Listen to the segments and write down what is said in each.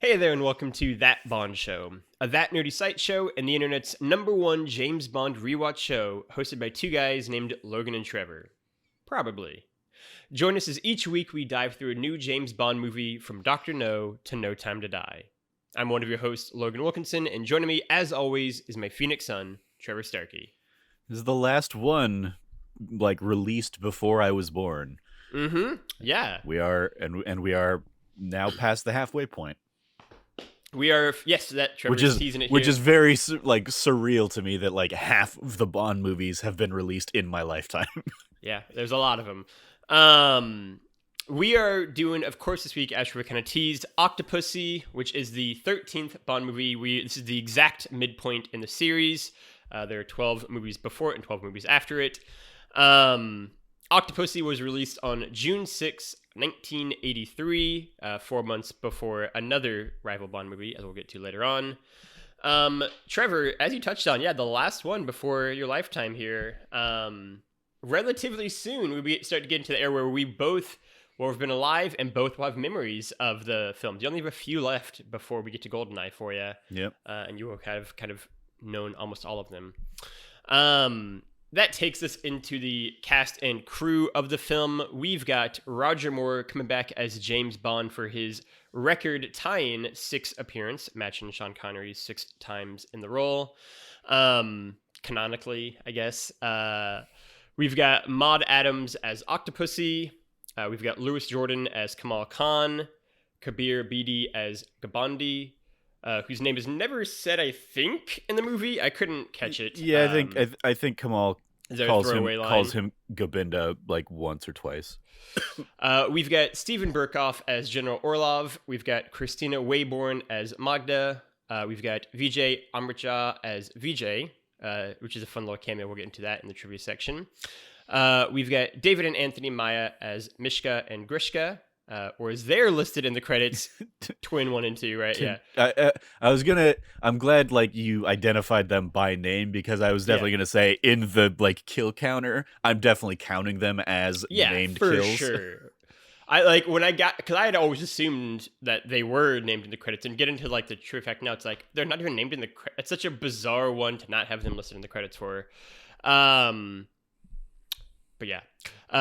Hey there, and welcome to That Bond Show, a That Nerdy Site show and the internet's #1 James Bond rewatch show, hosted by two guys named Logan and Trevor. Probably. Join us as each week we dive through a new James Bond movie from Dr. No to No Time to Die. I'm one of your hosts, Logan Wilkinson, and joining me, as always, is my Phoenix son, Trevor Starkey. This is the last one, released before I was born. Yeah. We are now past the halfway point. We are, yes, that Trevor's teasing it here. Which is very, surreal to me that, half of the Bond movies have been released in my lifetime. Yeah, there's a lot of them. We are doing, of course, this week, as Trevor kind of teased, Octopussy, which is the 13th Bond movie. This is the exact midpoint in the series. There are 12 movies before it and 12 movies after it. Octopussy was released on June 6, 1983, 4 months before another rival Bond movie, as we'll get to later on. Trevor, as you touched on, the last one before your lifetime here. Relatively soon, we start to get into the era where we both will have been alive and both will have memories of the films. You only have a few left before we get to GoldenEye for you. Yep. And you will have kind of known almost all of them. That takes us into the cast and crew of the film. We've got Roger Moore coming back as James Bond for his record-tying 6th appearance, matching Sean Connery's 6 times in the role. Canonically, I guess. We've got Maud Adams as Octopussy. We've got Louis Jordan as Kamal Khan. Kabir Bedi as Gabandi. Whose name is never said, I think, in the movie. I couldn't catch it. Yeah, I think Kamal calls him Gobinda once or twice. We've got Steven Berkoff as General Orlov. We've got Christina Wayborn as Magda. We've got Vijay Amritsha as Vijay, which is a fun little cameo. We'll get into that in the trivia section. We've got David and Anthony Maya as Mishka and Grishka. Or as they're listed in the credits, twin 1 and 2, right? Yeah. I'm glad you identified them by name, because I was definitely gonna say in the kill counter, I'm definitely counting them as named kills. Yeah, for sure. Because I had always assumed that they were named in the credits, and get into the true fact now, it's they're not even named in the credits. It's such a bizarre one to not have them listed in the credits for. But yeah.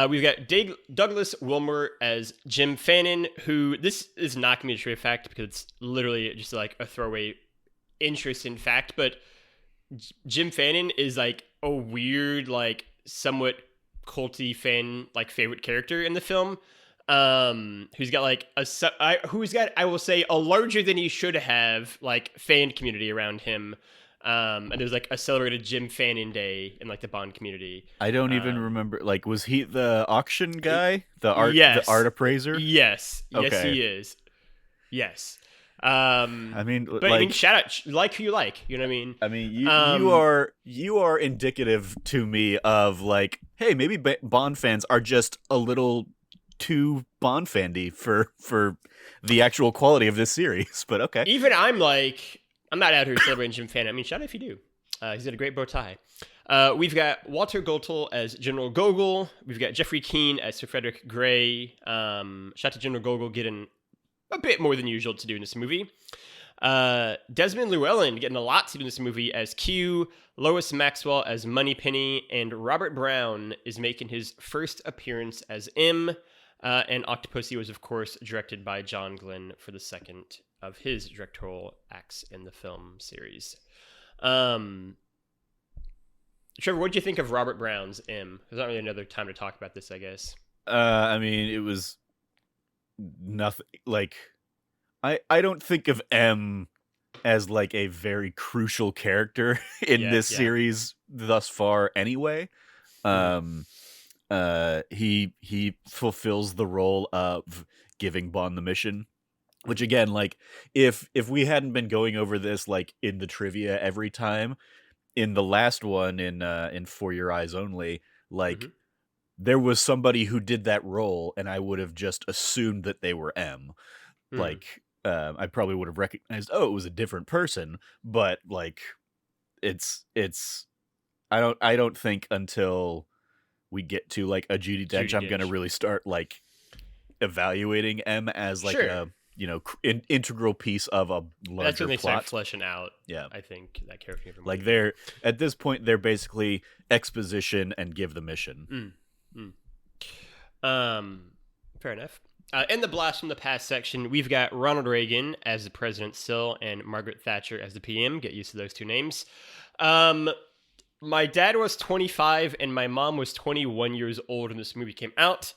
We've got Douglas Wilmer as Jim Fannin, who, this is not going to be a true fact because it's literally just a throwaway interesting fact, but Jim Fannin is a weird, somewhat culty fan, favorite character in the film, who's got I will say, a larger than he should have, fan community around him. And there's a celebrated Jim Fannin Day in the Bond community. I don't even remember. Was he the auction guy? The art appraiser? Yes. Okay. Yes, he is. Yes. But shout out, who you like. You know what I mean? I mean, you are indicative to me of hey, maybe Bond fans are just a little too Bond fandy for the actual quality of this series. But okay. Even I'm not out here celebrating Jim Fannin. I mean, shout out if you do. He's got a great bow tie. We've got Walter Gotel as General Gogol. We've got Jeffrey Keane as Sir Frederick Grey. Shout out to General Gogol getting a bit more than usual to do in this movie. Desmond Llewellyn getting a lot to do in this movie as Q. Lois Maxwell as Moneypenny. And Robert Brown is making his first appearance as M. And Octopussy was, of course, directed by John Glenn for the second of his directorial acts in the film series. Trevor, what did you think of Robert Brown's M? There's not really another time to talk about this, I guess. It was nothing. I don't think of M as a very crucial character in this series thus far anyway. He fulfills the role of giving Bond the mission, which again, if we hadn't been going over this in the trivia every time, in the last one in For Your Eyes Only, there was somebody who did that role, and I would have just assumed that they were M. I probably would have recognized, it was a different person, but it's I don't think until we get to a Judi Dench, I'm gonna really start evaluating M as integral piece of a larger That's when they start plot. fleshing out. Yeah, I think that character even more. like they're at this point they're basically exposition and give the mission. Fair enough. In the Blast from the Past section, we've got Ronald Reagan as the president still, and Margaret Thatcher as the PM. Get used to those two names. My dad was 25 and my mom was 21 years old when this movie came out.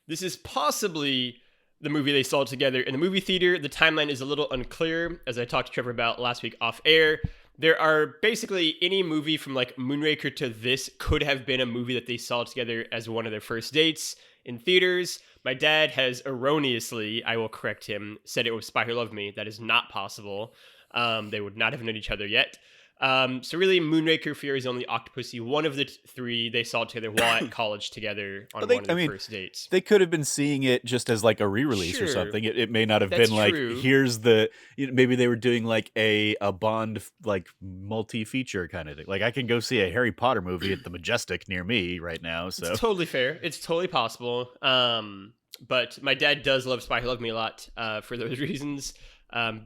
This is possibly the movie they saw together in the movie theater. The timeline is a little unclear, as I talked to Trevor about last week off air. There are basically any movie from like Moonraker to this could have been a movie that they saw together as one of their first dates in theaters. My dad has erroneously, I will correct him, said it was Spy Who Loved Me. That is not possible. They would not have known each other yet. So really, Moonraker, Fury's Only, Octopussy, one of the three they saw together while at college together on one of their first dates. They could have been seeing it just as like a re-release or something. It may not have been like, here's the, maybe they were doing like a Bond like multi-feature kind of thing. Like I can go see a Harry Potter movie at the Majestic near me right now. So it's totally fair. It's totally possible. But my dad does love Spy Who Loved Me a lot for those reasons.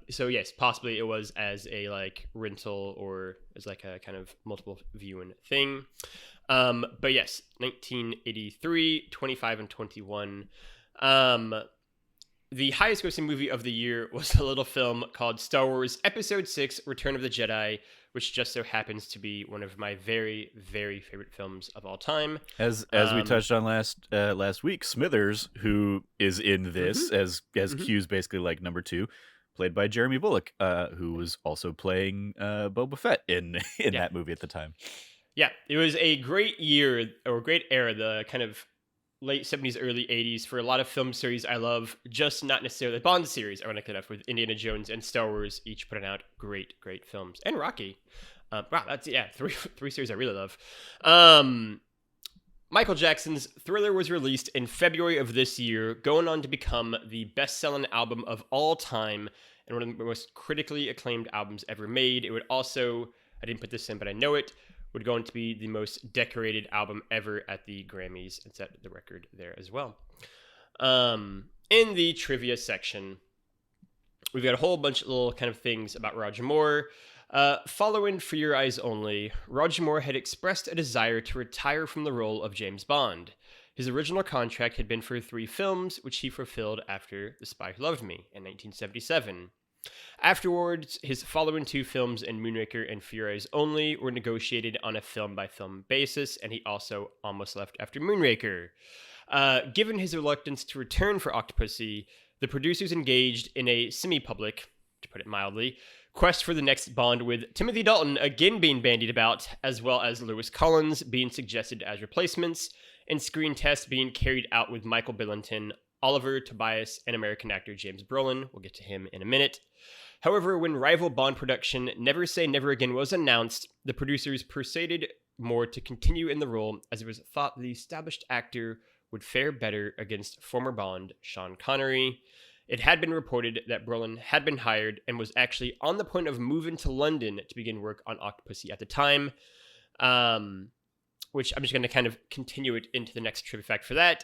So yes, possibly it was as a like rental or as like a kind of multiple viewing thing. But yes, 1983, 25 and 21. The highest grossing movie of the year was a little film called Star Wars Episode 6, Return of the Jedi, which just so happens to be one of my very, very favorite films of all time. As we touched on last week, Smithers, who is in this as Q's basically like number 2, played by Jeremy Bulloch, who was also playing Boba Fett in that movie at the time. Yeah, it was a great year, or a great era, the kind of late 70s, early 80s, for a lot of film series I love, just not necessarily the Bond series, ironically enough, with Indiana Jones and Star Wars each putting out great films. And Rocky. Wow, that's, three series I really love. Michael Jackson's Thriller was released in February of this year, going on to become the best-selling album of all time and one of the most critically acclaimed albums ever made. It would also, I didn't put this in, but I know it, would go on to be the most decorated album ever at the Grammys and set the record there as well. In the trivia section, we've got a whole bunch of little kind of things about Roger Moore. Following For Your Eyes Only, Roger Moore had expressed a desire to retire from the role of James Bond. His original contract had been for 3 films, which he fulfilled after The Spy Who Loved Me in 1977. Afterwards, his following 2 films in Moonraker and For Your Eyes Only were negotiated on a film-by-film basis, and he also almost left after Moonraker. Given his reluctance to return for Octopussy, the producers engaged in a semi-public, to put it mildly, quest for the next Bond, with Timothy Dalton again being bandied about, as well as Lewis Collins being suggested as replacements, and screen tests being carried out with Michael Billington, Oliver Tobias, and American actor James Brolin. We'll get to him in a minute. However, when rival Bond production Never Say Never Again was announced, the producers persuaded Moore to continue in the role, as it was thought the established actor would fare better against former Bond Sean Connery. It had been reported that Brolin had been hired and was actually on the point of moving to London to begin work on Octopussy at the time, which I'm just going to kind of continue it into the next trivia fact for that.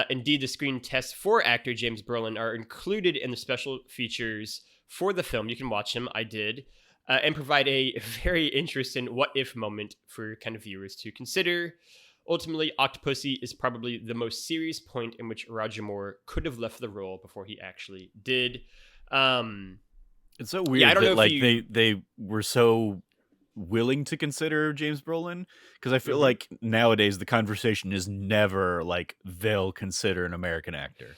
Indeed, the screen tests for actor James Brolin are included in the special features for the film. You can watch them, I did, and provide a very interesting what-if moment for kind of viewers to consider. Ultimately, Octopussy is probably the most serious point in which Roger Moore could have left the role before he actually did. It's so weird that like they were so willing to consider James Brolin, because I feel like nowadays the conversation is never like they'll consider an American actor.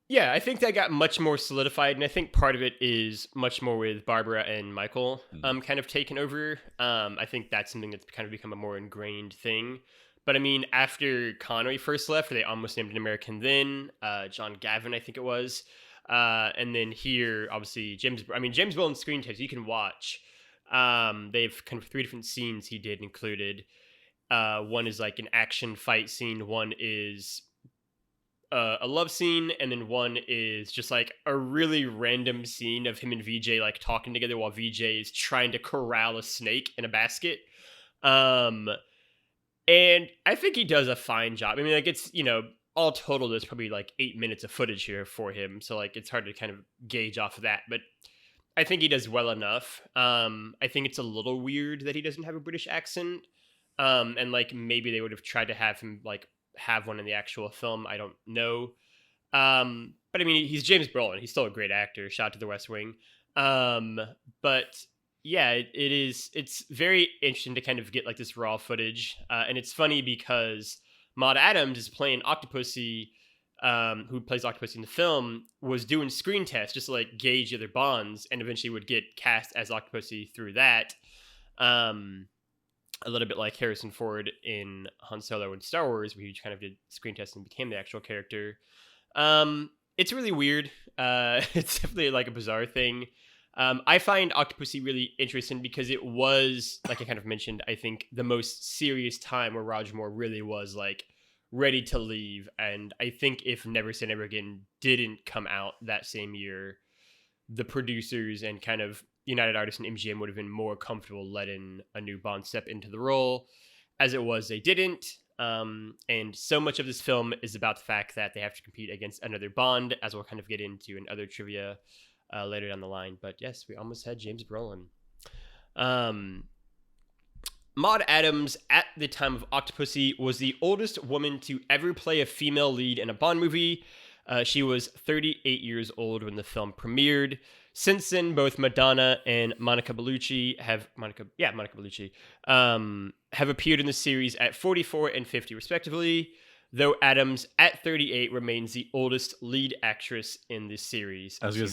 Yeah, I think that got much more solidified, and I think part of it is much more with Barbara and Michael kind of taking over. I think that's something that's kind of become a more ingrained thing. But I mean, after Connery first left, they almost named an American then, John Gavin, I think it was. And then here, obviously, James Brolin's screen test, you can watch. They've kind of 3 different scenes he did included. One is like an action fight scene. One is a love scene. And then one is just like a really random scene of him and VJ like talking together while VJ is trying to corral a snake in a basket. And I think he does a fine job. I mean, like, it's, all total, there's probably like 8 minutes of footage here for him. So like it's hard to kind of gauge off of that. But I think he does well enough. I think it's a little weird that he doesn't have a British accent. And like maybe they would have tried to have him like have one in the actual film. I don't know. But I mean, he's James Brolin. He's still a great actor. Shout out to The West Wing. But yeah, it's very interesting to kind of get like this raw footage. And it's funny because Maud Adams is playing Octopussy, who plays Octopussy in the film, was doing screen tests just to like gauge the other Bonds, and eventually would get cast as Octopussy through that. A little bit like Harrison Ford in Han Solo and Star Wars, where he kind of did screen tests and became the actual character. It's really weird. It's definitely like a bizarre thing. I find Octopussy really interesting because it was, like I kind of mentioned, I think the most serious time where Roger Moore really was like ready to leave. And I think if Never Say Never Again didn't come out that same year, the producers and kind of United Artists and MGM would have been more comfortable letting a new Bond step into the role. As it was, they didn't. And so much of this film is about the fact that they have to compete against another Bond, as we'll kind of get into in other trivia later down the line. But yes, we almost had James Brolin. Maud Adams, at the time of Octopussy, was the oldest woman to ever play a female lead in a Bond movie. She was 38 years old when the film premiered. Since then, both Madonna and Monica Bellucci have appeared in the series at 44 and 50 respectively, though Adams at 38 remains the oldest lead actress in this series. I was gonna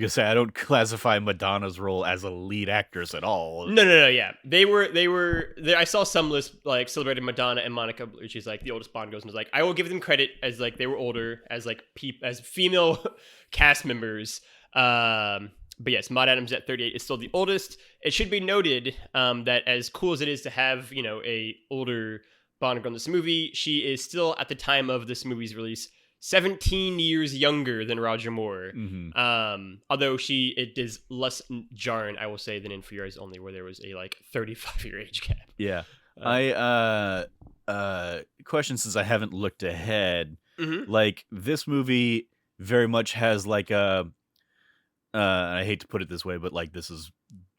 say I don't classify Madonna's role as a lead actress at all. No. Yeah, they were. I saw some list like celebrated Madonna and Monica Bellucci's like the oldest Bond goes, and was like, I will give them credit as like they were older as like as female cast members. But yes, Maud Adams at 38 is still the oldest. It should be noted that as cool as it is to have a older Bond girl in this movie, she is still, at the time of this movie's release, 17 years younger than Roger Moore. Mm-hmm. Although it is less jarring, I will say, than in For Your Eyes Only, where there was a like 35-year age gap. Yeah. Question, since I haven't looked ahead, like this movie very much has like I hate to put it this way, but like this is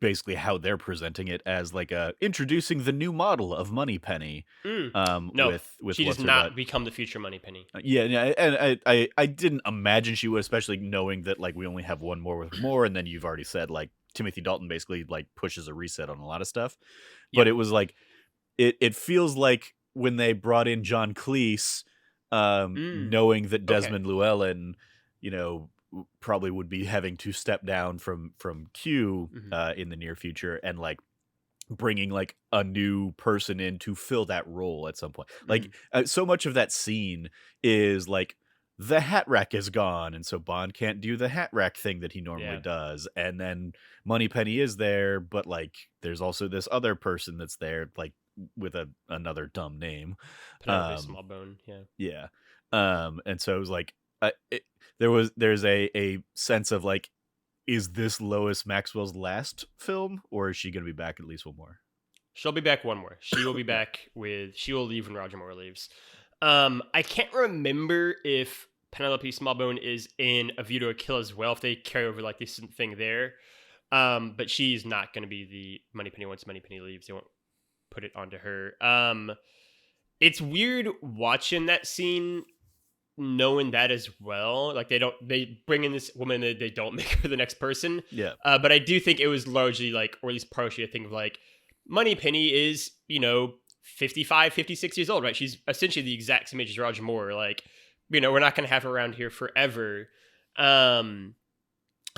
basically how they're presenting it, as like introducing the new model of Moneypenny. No, with she does not become the future Moneypenny. Yeah, and I didn't imagine she would, especially knowing that like we only have one more with Moore, and then you've already said like Timothy Dalton basically like pushes a reset on a lot of stuff. But it was like it feels like when they brought in John Cleese, knowing that Desmond Llewellyn, probably would be having to step down from Q in the near future, and like bringing like a new person in to fill that role at some point. Like so much of that scene is like the hat rack is gone, and so Bond can't do the hat rack thing that he normally does, and then Moneypenny is there, but like there's also this other person that's there like with another dumb name, Smallbone. And so it was like there's a sense of like, is this Lois Maxwell's last film, or is she going to be back at least one more? She'll be back one more. She will be back she will leave when Roger Moore leaves. I can't remember if Penelope Smallbone is in A View to a Kill as well, if they carry over like this thing there. But she's not going to be the Moneypenny once Moneypenny leaves. They won't put it onto her. It's weird watching that scene, knowing that as well. Like they bring in this woman, they don't make her the next person. But I do think it was largely like, or at least partially a thing of like, Moneypenny is 55, 56 years old, right? She's essentially the exact same age as Roger Moore. Like, we're not going to have her around here forever. And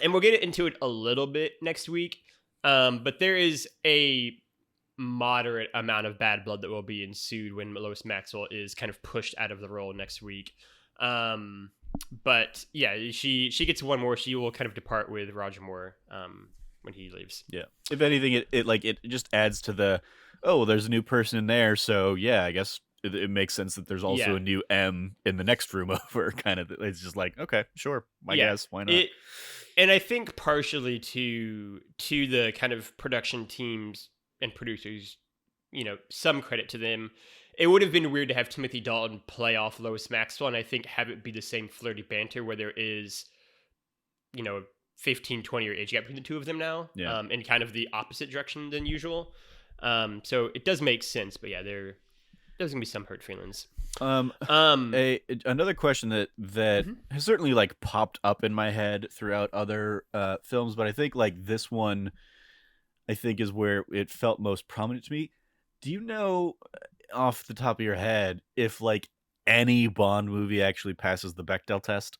we'll get into it a little bit next week. But there is a moderate amount of bad blood that will be ensued when Lois Maxwell is kind of pushed out of the role next week. But yeah, she gets one more. She will kind of depart with Roger Moore when he leaves. Yeah. If anything, it just adds to the, there's a new person in there, so yeah, I guess it makes sense that there's also a new M in the next room over. Kind of, it's just like, okay, sure, I guess, why not? And I think partially to the kind of production teams and producers, some credit to them. it would have been weird to have Timothy Dalton play off Lois Maxwell, and I think have it be the same flirty banter where there is, 15, 20-year age gap between the two of them now, in kind of the opposite direction than usual. So it does make sense, but yeah, there's gonna be some hurt feelings. Another question that Mhm. has certainly like popped up in my head throughout other films, but I think like this one, I think is where it felt most prominent to me. Do you know off the top of your head if like any Bond movie actually passes the Bechdel test?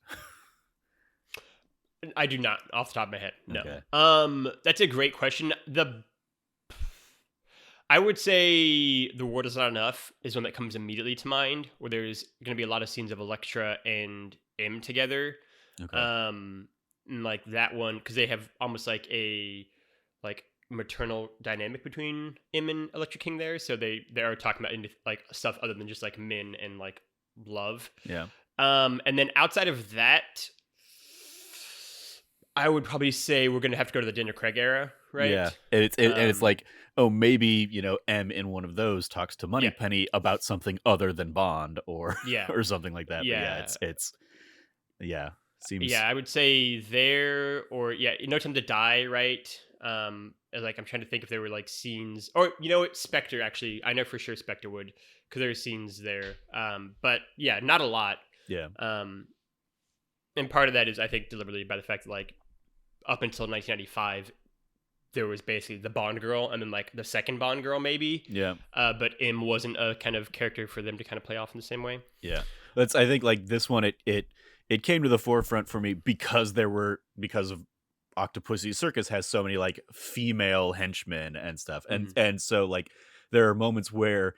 I do not, off the top of my head. No. Okay. That's a great question. I would say The World Is Not Enough is one that comes immediately to mind, where there's going to be a lot of scenes of Elektra and M together. Okay. And like that one, because they have almost like a like maternal dynamic between M and Electra King there, so they are talking about like stuff other than just like men and like love. Yeah. And then outside of that, I would probably say we're gonna have to go to the Daniel Craig era, right? Yeah. And it's like, oh, maybe, M in one of those talks to Moneypenny about something other than Bond or Yeah. or something like that. Yeah. But it's seems Yeah, I would say there, or No Time to Die, right? Like I'm trying to think if there were like scenes, or Spectre, actually, I know for sure Spectre would, because there are scenes there. But yeah, not a lot. Yeah. And part of that is, I think, deliberately by the fact that like up until 1995, there was basically the Bond girl and then like the second Bond girl maybe. Yeah. But M wasn't a kind of character for them to kind of play off in the same way. Yeah. I think like this one, it came to the forefront for me because of Octopussy Circus has so many like female henchmen and stuff. And so like there are moments where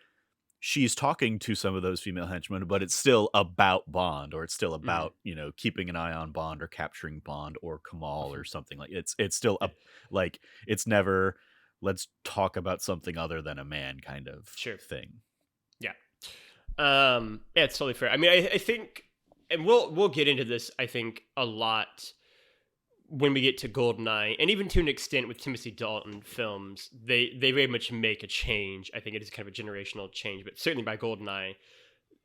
she's talking to some of those female henchmen, but it's still about Bond, or it's still about, keeping an eye on Bond or capturing Bond or Kamal or something. Like it's still like it's never let's talk about something other than a man kind of thing. Yeah. Yeah, it's totally fair. I mean, I think, and we'll get into this, I think, a lot when we get to GoldenEye, and even to an extent with Timothy Dalton films, they very much make a change. I think it is kind of a generational change, but certainly by GoldenEye,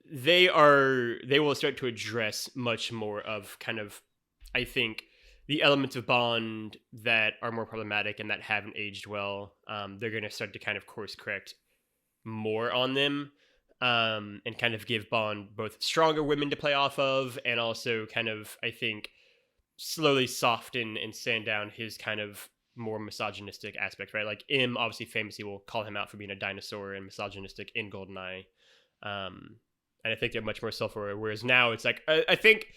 they will start to address much more of kind of, I think, the elements of Bond that are more problematic and that haven't aged well. They're going to start to kind of course correct more on them, and kind of give Bond both stronger women to play off of, and also kind of, I think, slowly soften and sand down his kind of more misogynistic aspect, right? Like M obviously famously will call him out for being a dinosaur and misogynistic in GoldenEye. And I think they're much more self-aware, whereas now it's like, I think,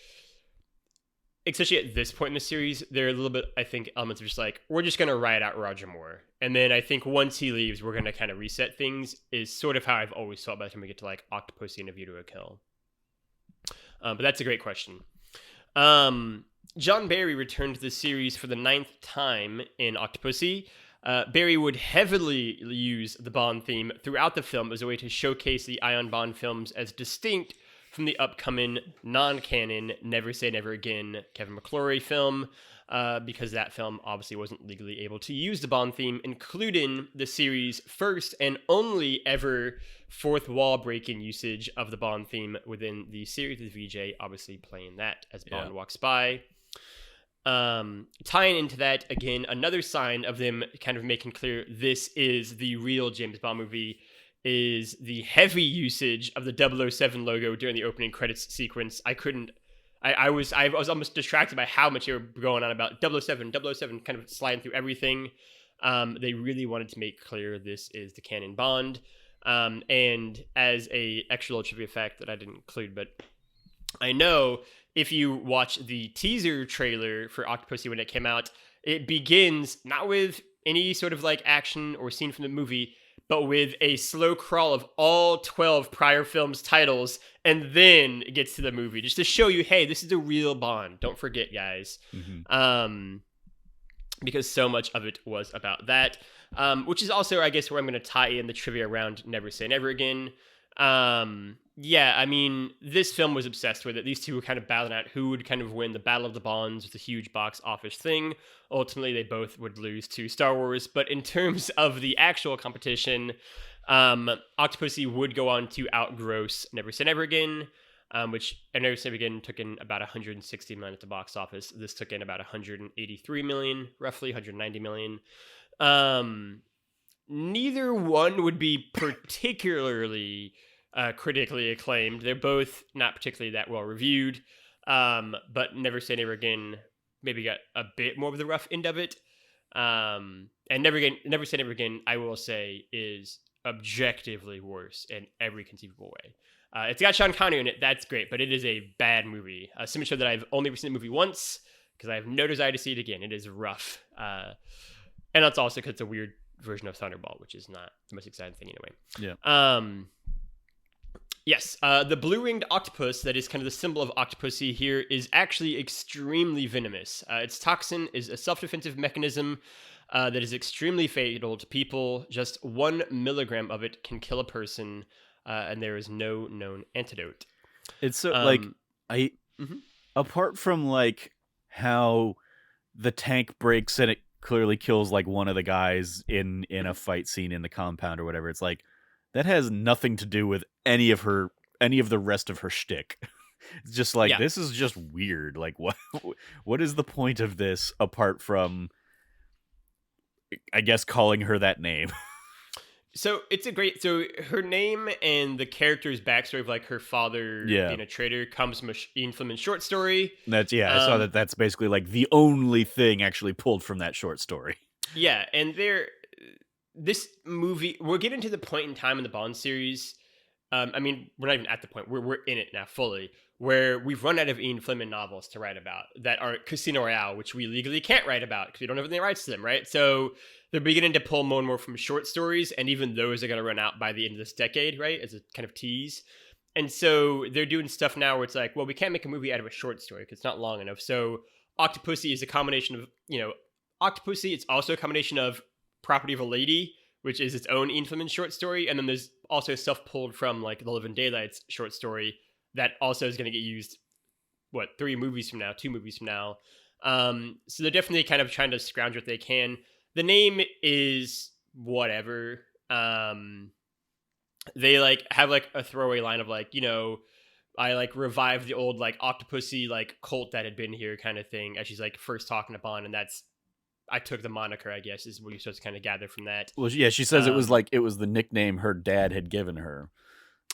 especially at this point in the series, there are a little bit, I think, elements of just like, we're just going to ride out Roger Moore. And then I think once he leaves, we're going to kind of reset things, is sort of how I've always felt by the time we get to like Octopussy and A View to a Kill. But that's a great question. John Barry returned to the series for the 9th time in Octopussy. Barry would heavily use the Bond theme throughout the film as a way to showcase the Ion Bond films as distinct from the upcoming non-canon Never Say Never Again Kevin McClory film, because that film obviously wasn't legally able to use the Bond theme, including the series' first and only ever fourth wall breaking usage of the Bond theme within the series, with VJ obviously playing that as Bond walks by. Tying into that, again, another sign of them kind of making clear this is the real James Bond movie is the heavy usage of the 007 logo during the opening credits sequence. I was almost distracted by how much they were going on about 007 kind of sliding through everything. They really wanted to make clear this is the canon Bond. And as a extra little trivia fact that I didn't include, but I know if you watch the teaser trailer for Octopussy when it came out, it begins not with any sort of like action or scene from the movie, but with a slow crawl of all 12 prior films' titles, and then it gets to the movie, just to show you, hey, this is the real Bond. Don't forget, guys. Mm-hmm. Because so much of it was about that, which is also, I guess, where I'm going to tie in the trivia around Never Say Never Again. Yeah, I mean, this film was obsessed with it. These two were kind of battling out who would kind of win the Battle of the Bonds. It's a huge box office thing. Ultimately, they both would lose to Star Wars. But in terms of the actual competition, Octopussy would go on to outgross Never Say Never Again, which Never Say Never Again took in about 160 million at the box office. This took in about 183 million, roughly 190 million. Neither one would be particularly critically acclaimed. They're both not particularly that well reviewed, but Never Say Never Again maybe got a bit more of the rough end of it. And Never Say Never Again, I will say, is objectively worse in every conceivable way. It's got Sean Connery in it. That's great, but it is a bad movie. So much so that I've only seen the movie once because I have no desire to see it again. It is rough. And that's also because it's a weird version of Thunderball, which is not the most exciting thing anyway. Yeah. Yes, the blue-ringed octopus that is kind of the symbol of Octopussy here is actually extremely venomous. Its toxin is a self-defensive mechanism that is extremely fatal to people. Just 1 milligram of it can kill a person, and there is no known antidote. It's so apart from like how the tank breaks and it clearly kills like one of the guys in a fight scene in the compound or whatever, it's like that has nothing to do with any of the rest of her shtick. It's just like, this is just weird. Like, what is the point of this apart from, I guess, calling her that name? So so her name and the character's backstory of like her father being a traitor comes from Ian Fleming's short story. I saw that. That's basically like the only thing actually pulled from that short story. Yeah, and this movie, we're getting to the point in time in the Bond series. I mean, we're not even at the point. We're in it now fully, where we've run out of Ian Fleming novels to write about that are Casino Royale, which we legally can't write about because we don't have any rights to them, right? So they're beginning to pull more and more from short stories, and even those are going to run out by the end of this decade, right? As a kind of tease. And so they're doing stuff now where it's like, well, we can't make a movie out of a short story because it's not long enough. So Octopussy is a combination of, Octopussy, it's also a combination of Property of a Lady, which is its own Ian Fleming short story, and then there's also stuff pulled from like The Living Daylights short story that also is going to get used, 2 movies from now. So they're definitely kind of trying to scrounge what they can. The name is whatever. They like have like a throwaway line of like, I like revived the old like Octopussy like cult that had been here kind of thing as she's like first talking to Bond, and I took the moniker, I guess, is what you're supposed to kind of gather from that. Well, yeah, she says it was the nickname her dad had given her.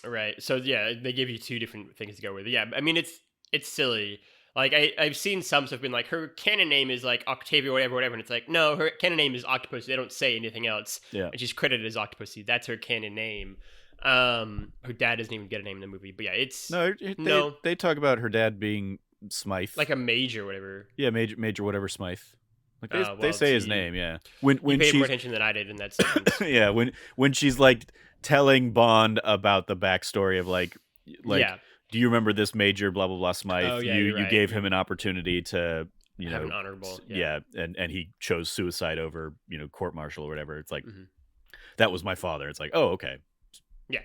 Right. So yeah, they give you 2 different things to go with. Yeah, I mean it's silly. Like I've seen some stuff been like her canon name is like Octavia whatever, and it's like no, her canon name is Octopus. They don't say anything else. Yeah. And she's credited as Octopussy. That's her canon name. Her dad doesn't even get a name in the movie, but yeah, it's they talk about her dad being Smythe, like a major whatever. Yeah, major whatever Smythe. Like they say his name, yeah. When you paid more attention than I did in that sentence. Yeah, when she's like telling Bond about the backstory of like do you remember this major blah blah blah Smythe? Oh, yeah, you gave him an opportunity to have an honorable and he chose suicide over court martial or whatever. It's like that was my father. It's like, oh, okay. Yeah.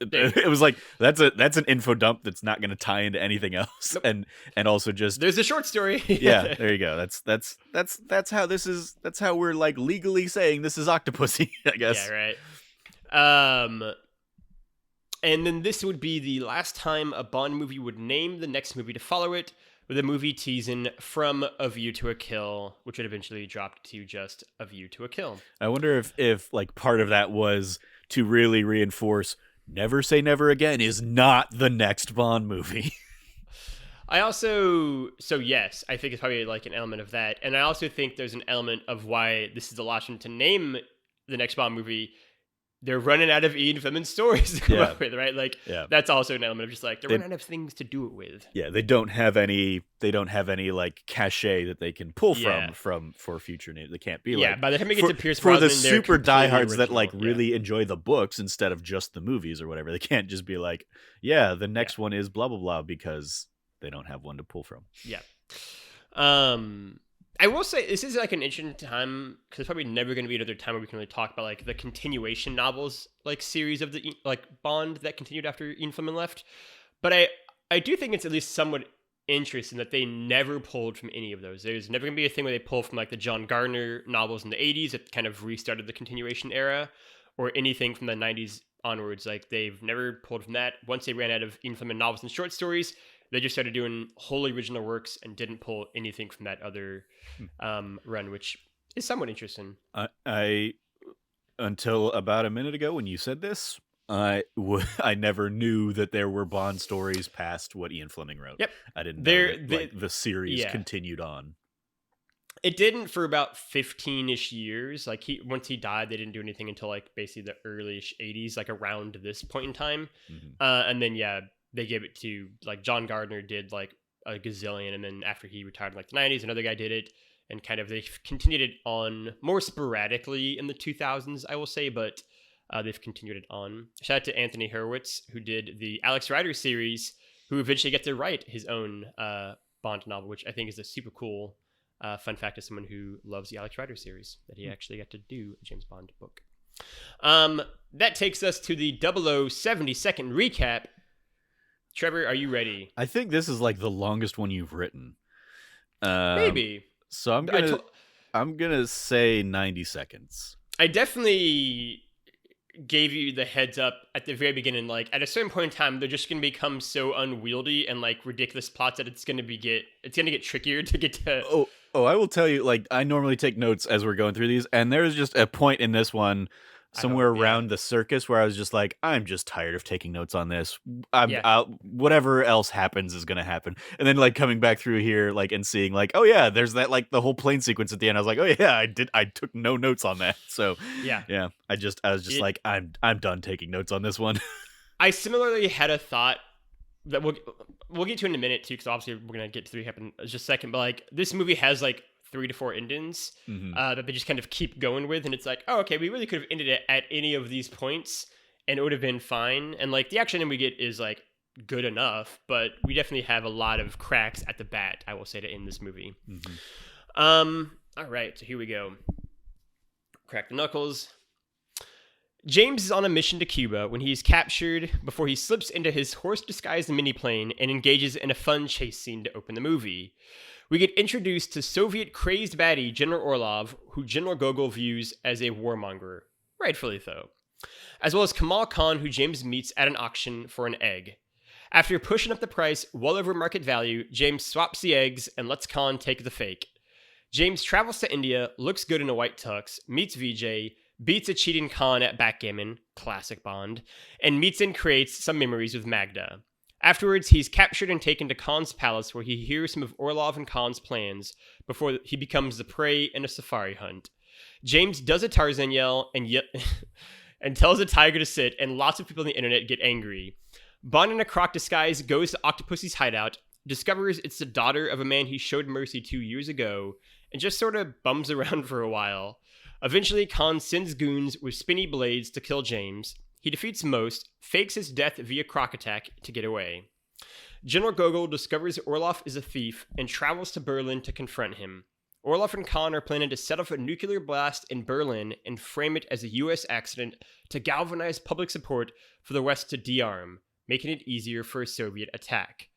It was like that's an info dump that's not going to tie into anything else. Nope. And also just there's a short story. Yeah, there you go. That's how this is. That's how we're like legally saying this is Octopussy, I guess. Yeah, right. And then this would be the last time a Bond movie would name the next movie to follow it, with a movie teasing From A View to a Kill, which would eventually drop to just A View to a Kill. I wonder if like part of that was to really reinforce Never Say Never Again is not the next Bond movie. Yes, I think it's probably like an element of that. And I also think there's an element of why this is the last one to name the next Bond movie. They're running out of Ian Fleming stories to come up with, right? Like, that's also an element of just like, they're running out of things to do it with. Yeah, they don't have any like cachet that they can pull from for future names. They can't be by the time we get to Pierce for Brosnan, the super diehards original, that like really enjoy the books instead of just the movies or whatever. They can't just be like, the next one is blah blah blah because they don't have one to pull from. Yeah. I will say this is like an interesting time because there's probably never going to be another time where we can really talk about like the continuation novels, like series of the like Bond that continued after Ian Fleming left. But I do think it's at least somewhat interesting that they never pulled from any of those. There's never going to be a thing where they pull from like the John Gardner novels in the 80s that kind of restarted the continuation era, or anything from the 90s onwards. Like they've never pulled from that. Once they ran out of Ian Fleming novels and short stories, they just started doing wholly original works and didn't pull anything from that other run, which is somewhat interesting. I until about a minute ago when you said this, I never knew that there were Bond stories past what Ian Fleming wrote. Yep. I didn't know that, the series continued on. It didn't for about 15-ish years. Like once he died, they didn't do anything until like basically the early-ish 80s, like around this point in time. And then they gave it to like John Gardner did like a gazillion, and then after he retired in like the 90s, another guy did it, and kind of they continued it on more sporadically in the 2000s, I will say, but they've continued it on. Shout out to Anthony Hurwitz, who did the Alex Rider series, who eventually got to write his own Bond novel, which I think is a super cool fun fact as someone who loves the Alex Rider series, that he actually got to do a James Bond book. That takes us to the 0070-second recap. Trevor, are you ready? I think this is like the longest one you've written. Maybe. So I'm gonna say 90 seconds. I definitely gave you the heads up at the very beginning. Like at a certain point in time, they're just gonna become so unwieldy and like ridiculous plots that it's gonna get trickier to get to. Oh, I will tell you. Like I normally take notes as we're going through these, and there's just a point in this one somewhere around the circus where I was just like, I'm just tired of taking notes on this. Whatever else happens is gonna happen. And then like coming back through here, like and seeing like, oh yeah, there's that like the whole plane sequence at the end. I was like, oh yeah, I took no notes on that. So yeah. I was just like, I'm done taking notes on this one. I similarly had a thought that we'll get to in a minute too, because obviously we're gonna get to the recap in just a second. But like this movie has like 3 to 4 endings that they just kind of keep going with, and it's like, oh, okay, we really could have ended it at any of these points and it would have been fine. And like the action ending we get is like good enough, but we definitely have a lot of cracks at the bat, I will say, to end this movie. All right, so here we go. Crack the knuckles. James is on a mission to Cuba when he is captured before he slips into his horse-disguised miniplane and engages in a fun chase scene to open the movie. We get introduced to Soviet-crazed baddie General Orlov, who General Gogol views as a warmonger, rightfully so, as well as Kamal Khan, who James meets at an auction for an egg. After pushing up the price well over market value, James swaps the eggs and lets Khan take the fake. James travels to India, looks good in a white tux, meets Vijay, beats a cheating Khan at backgammon, classic Bond, and meets and creates some memories with Magda. Afterwards, he's captured and taken to Khan's palace, where he hears some of Orlov and Khan's plans before he becomes the prey in a safari hunt. James does a Tarzan yell and tells a tiger to sit, and lots of people on the internet get angry. Bond in a croc disguise goes to Octopussy's hideout, discovers it's the daughter of a man he showed mercy 2 years ago, and just sort of bums around for a while. Eventually, Khan sends goons with spinny blades to kill James. He defeats most, fakes his death via croc attack to get away. General Gogol discovers Orlov is a thief and travels to Berlin to confront him. Orlov and Khan are planning to set off a nuclear blast in Berlin and frame it as a U.S. accident to galvanize public support for the West to de-arm, making it easier for a Soviet attack.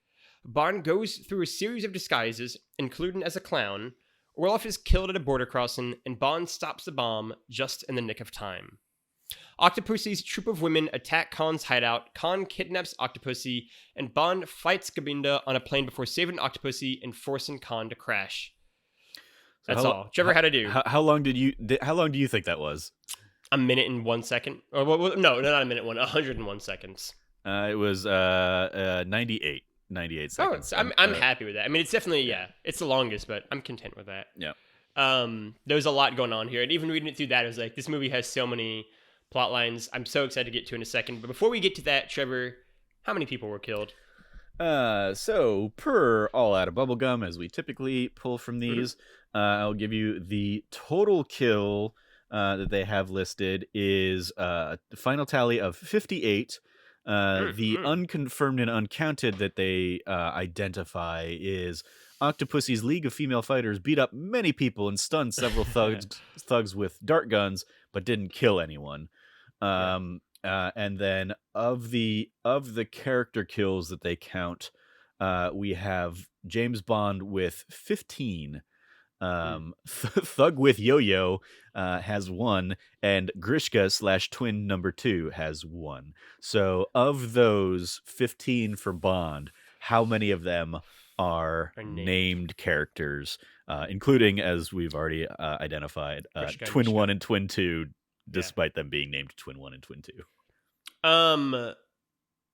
Bond goes through a series of disguises, including as a clown. Orlov is killed at a border crossing, and Bond stops the bomb just in the nick of time. Octopussy's troop of women attack Khan's hideout, Khan kidnaps Octopussy, and Bond fights Gobinda on a plane before saving Octopussy and forcing Khan to crash. That's all. Trevor, how to do? How long do you think that was? A minute and 1 second. Or no, not a minute. 101 seconds. It was 98 seconds. Oh, I'm happy with that. I mean, it's definitely it's the longest, but I'm content with that. Yeah. There's a lot going on here, and even reading it through that, it was like this movie has so many plot lines. I'm so excited to get to in a second. But before we get to that, Trevor, how many people were killed? So per All Out of Bubblegum, as we typically pull from these, I'll give you the total kill that they have listed is the final tally of 58. The unconfirmed and uncounted that they identify is Octopussy's League of Female Fighters beat up many people and stunned several thugs with dart guns, but didn't kill anyone. And then of the character kills that they count, we have James Bond with 15. Thug with Yo-Yo has 1, and Grishka / twin number 2 has 1. So of those 15 for Bond, how many of them are named characters, including, as we've already identified, Twin 1 and Twin 2, despite them being named Twin 1 and Twin 2?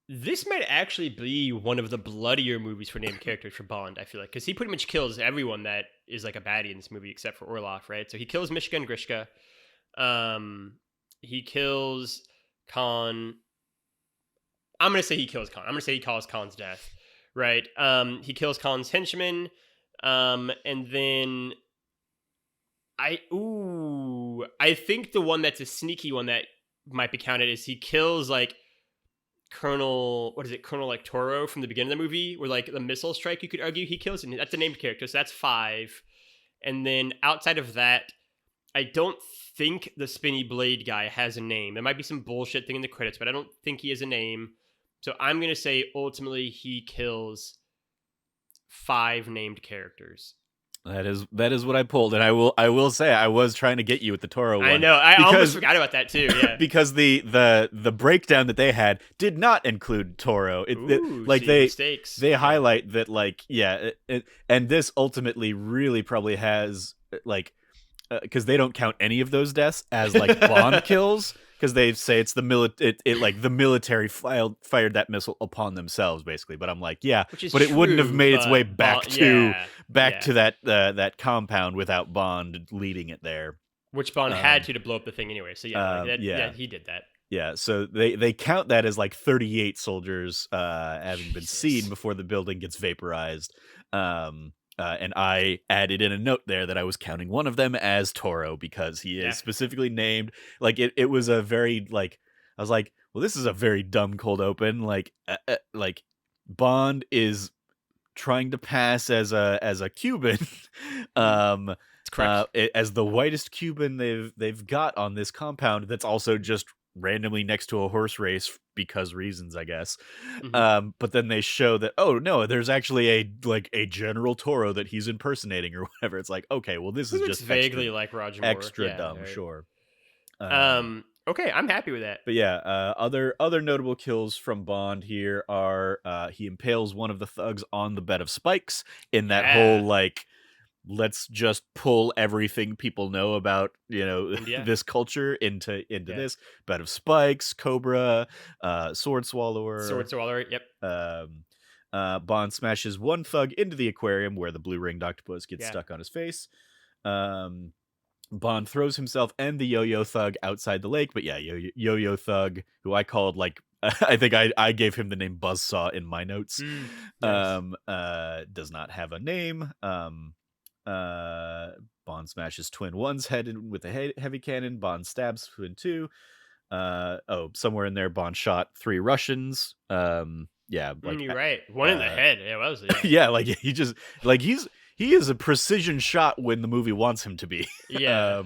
This might actually be one of the bloodier movies for named characters for Bond, I feel like, because he pretty much kills everyone that is like a baddie in this movie except for Orlov, right? So he kills Michigan Grishka. He kills Khan. I'm going to say he kills Khan. I'm going to say he caused Khan's death, right? He kills Khan's henchman. And then I think the one that's a sneaky one that might be counted is he kills like Colonel like Toro from the beginning of the movie, where like the missile strike, you could argue he kills, and that's a named character, so that's 5. And then outside of that, I don't think the spinny blade guy has a name. There might be some bullshit thing in the credits, but I don't think he has a name. So I'm gonna say ultimately he kills 5 named characters. That is what I pulled, and I will say I was trying to get you with the Toro one. I know, I almost forgot about that too. Yeah, because the breakdown that they had did not include Toro. They highlight that like and this ultimately really probably has like because they don't count any of those deaths as like Bond kills. Because they say it's the the military fired that missile upon themselves, basically. But I'm like, yeah, but it wouldn't have made its way back to that compound without Bond leading it there. Which Bond had to blow up the thing anyway. So he did that. Yeah, so they count that as like 38 soldiers having been seen before the building gets vaporized. And I added in a note there that I was counting one of them as Toro because he is specifically named. Like it was a very like I was like, well, this is a very dumb cold open. Like Bond is trying to pass as a Cuban, as the whitest Cuban they've got on this compound. That's also just randomly next to a horse race because reasons, I guess. But then they show that, oh no, there's actually a General Toro that he's impersonating or whatever. It's like, okay, well, this is just vaguely like Roger Moore. Extra dumb, right. Sure. Okay, I'm happy with that. But yeah, other notable kills from Bond here are he impales one of the thugs on the bed of spikes in that whole like, let's just pull everything people know about, this culture into this bed of spikes, Cobra, Sword Swallower. Yep. Bond smashes one thug into the aquarium where the blue-ringed octopus gets stuck on his face. Bond throws himself and the yo-yo thug outside the lake, but yo-yo thug, who I called like I think I gave him the name Buzzsaw in my notes. Nice. Does not have a name. Bond smashes Twin 1's head with a heavy cannon. Bond stabs Twin 2. Somewhere in there, Bond shot 3 Russians. You're right. One in the head. Yeah, what was it? Yeah, like he just like he is a precision shot when the movie wants him to be. Yeah.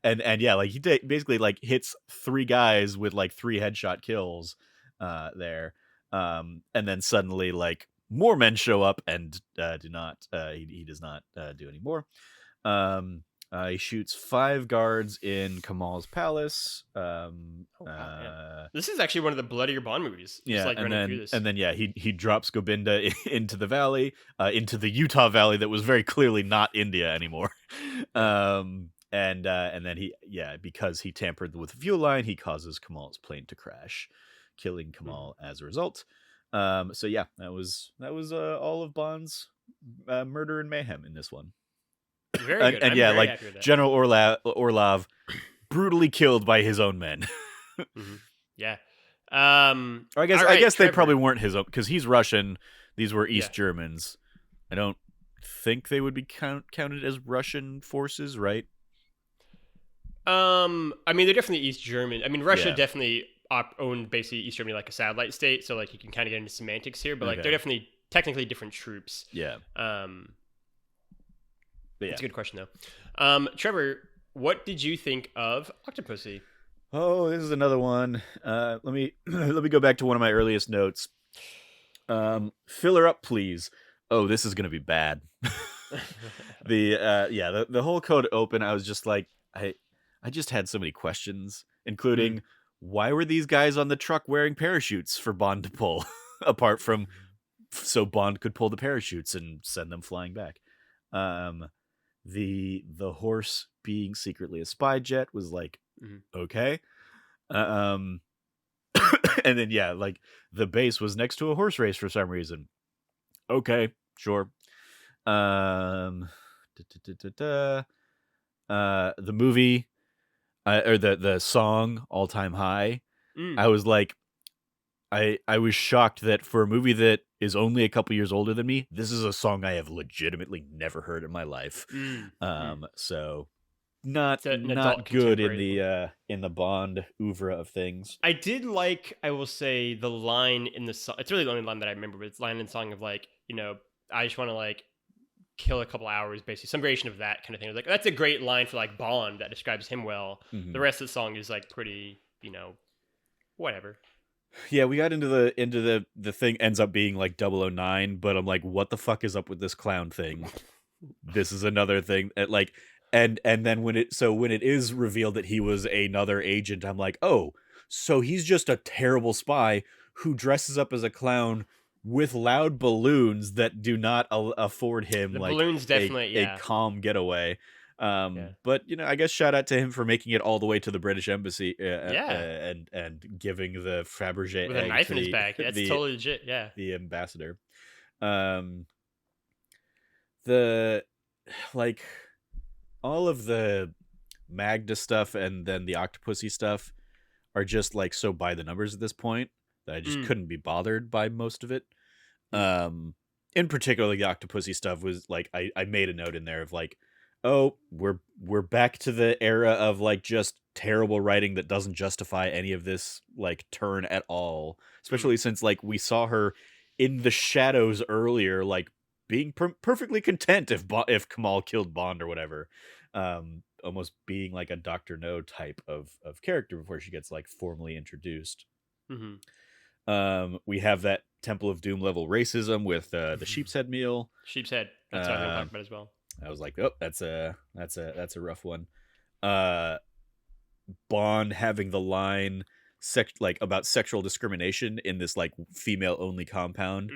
And like he basically like hits 3 guys with like 3 headshot kills there. And then suddenly like more men show up and do not. He does not do any more. He shoots 5 guards in Kamal's palace. This is actually one of the bloodier Bond movies. Yeah, and then he drops Gobinda into the valley, into the Utah Valley that was very clearly not India anymore. And then because he tampered with the fuel line, he causes Kamal's plane to crash, killing Kamal as a result. That was all of Bond's murder and mayhem in this one. Very good. And General Orlov brutally killed by his own men. Mm-hmm. Yeah. I guess they probably weren't his own because he's Russian. These were East Germans. I don't think they would be counted as Russian forces, right? I mean, they're definitely East German. I mean, Russia definitely owned basically East Germany like a satellite state, so like you can kind of get into semantics here, but like they're definitely technically different troops. Yeah. But yeah. That's a good question, though. Trevor, what did you think of Octopussy? Oh, this is another one. Let me let me go back to one of my earliest notes. Fill her up, please. Oh, this is gonna be bad. The whole code open, I was just like, I just had so many questions, including why were these guys on the truck wearing parachutes for Bond to pull, apart from so Bond could pull the parachutes and send them flying back. The horse being secretly a spy jet was like, okay. And then like the base was next to a horse race for some reason. Okay, sure. The movie or the song All Time High, I was like, I was shocked that for a movie that is only a couple years older than me, this is a song I have legitimately never heard in my life. So not good in the Bond oeuvre of things. I did like, I will say, the line in the song. It's really the only line that I remember, but it's line in the song of like, I just want to like kill a couple hours, basically some variation of that kind of thing. Like, that's a great line for like Bond that describes him well. The rest of the song is like pretty, whatever. Yeah, we got into the thing ends up being like 009, but I'm like, what the fuck is up with this clown thing? This is another thing that like, and then when it is revealed that he was another agent, I'm like, oh, so he's just a terrible spy who dresses up as a clown with loud balloons that do not afford him balloons definitely a calm getaway. But I guess shout out to him for making it all the way to the British embassy and giving the Fabergé with a knife in his back. That's totally legit. Yeah, the ambassador. The like all of the Magda stuff and then the Octopussy stuff are just like so by the numbers at this point that I just couldn't be bothered by most of it. In particular, the Octopussy stuff was like I made a note in there of like, oh, we're back to the era of like just terrible writing that doesn't justify any of this like turn at all. Especially since like we saw her in the shadows earlier, like being perfectly content if Kamal killed Bond or whatever. Almost being like a Dr. No type of character before she gets like formally introduced. We have that Temple of Doom level racism with the sheep's head meal. Sheep's head. That's what I'm gonna talk about as well. I was like, oh, that's a rough one. Bond having the line about sexual discrimination in this like female only compound.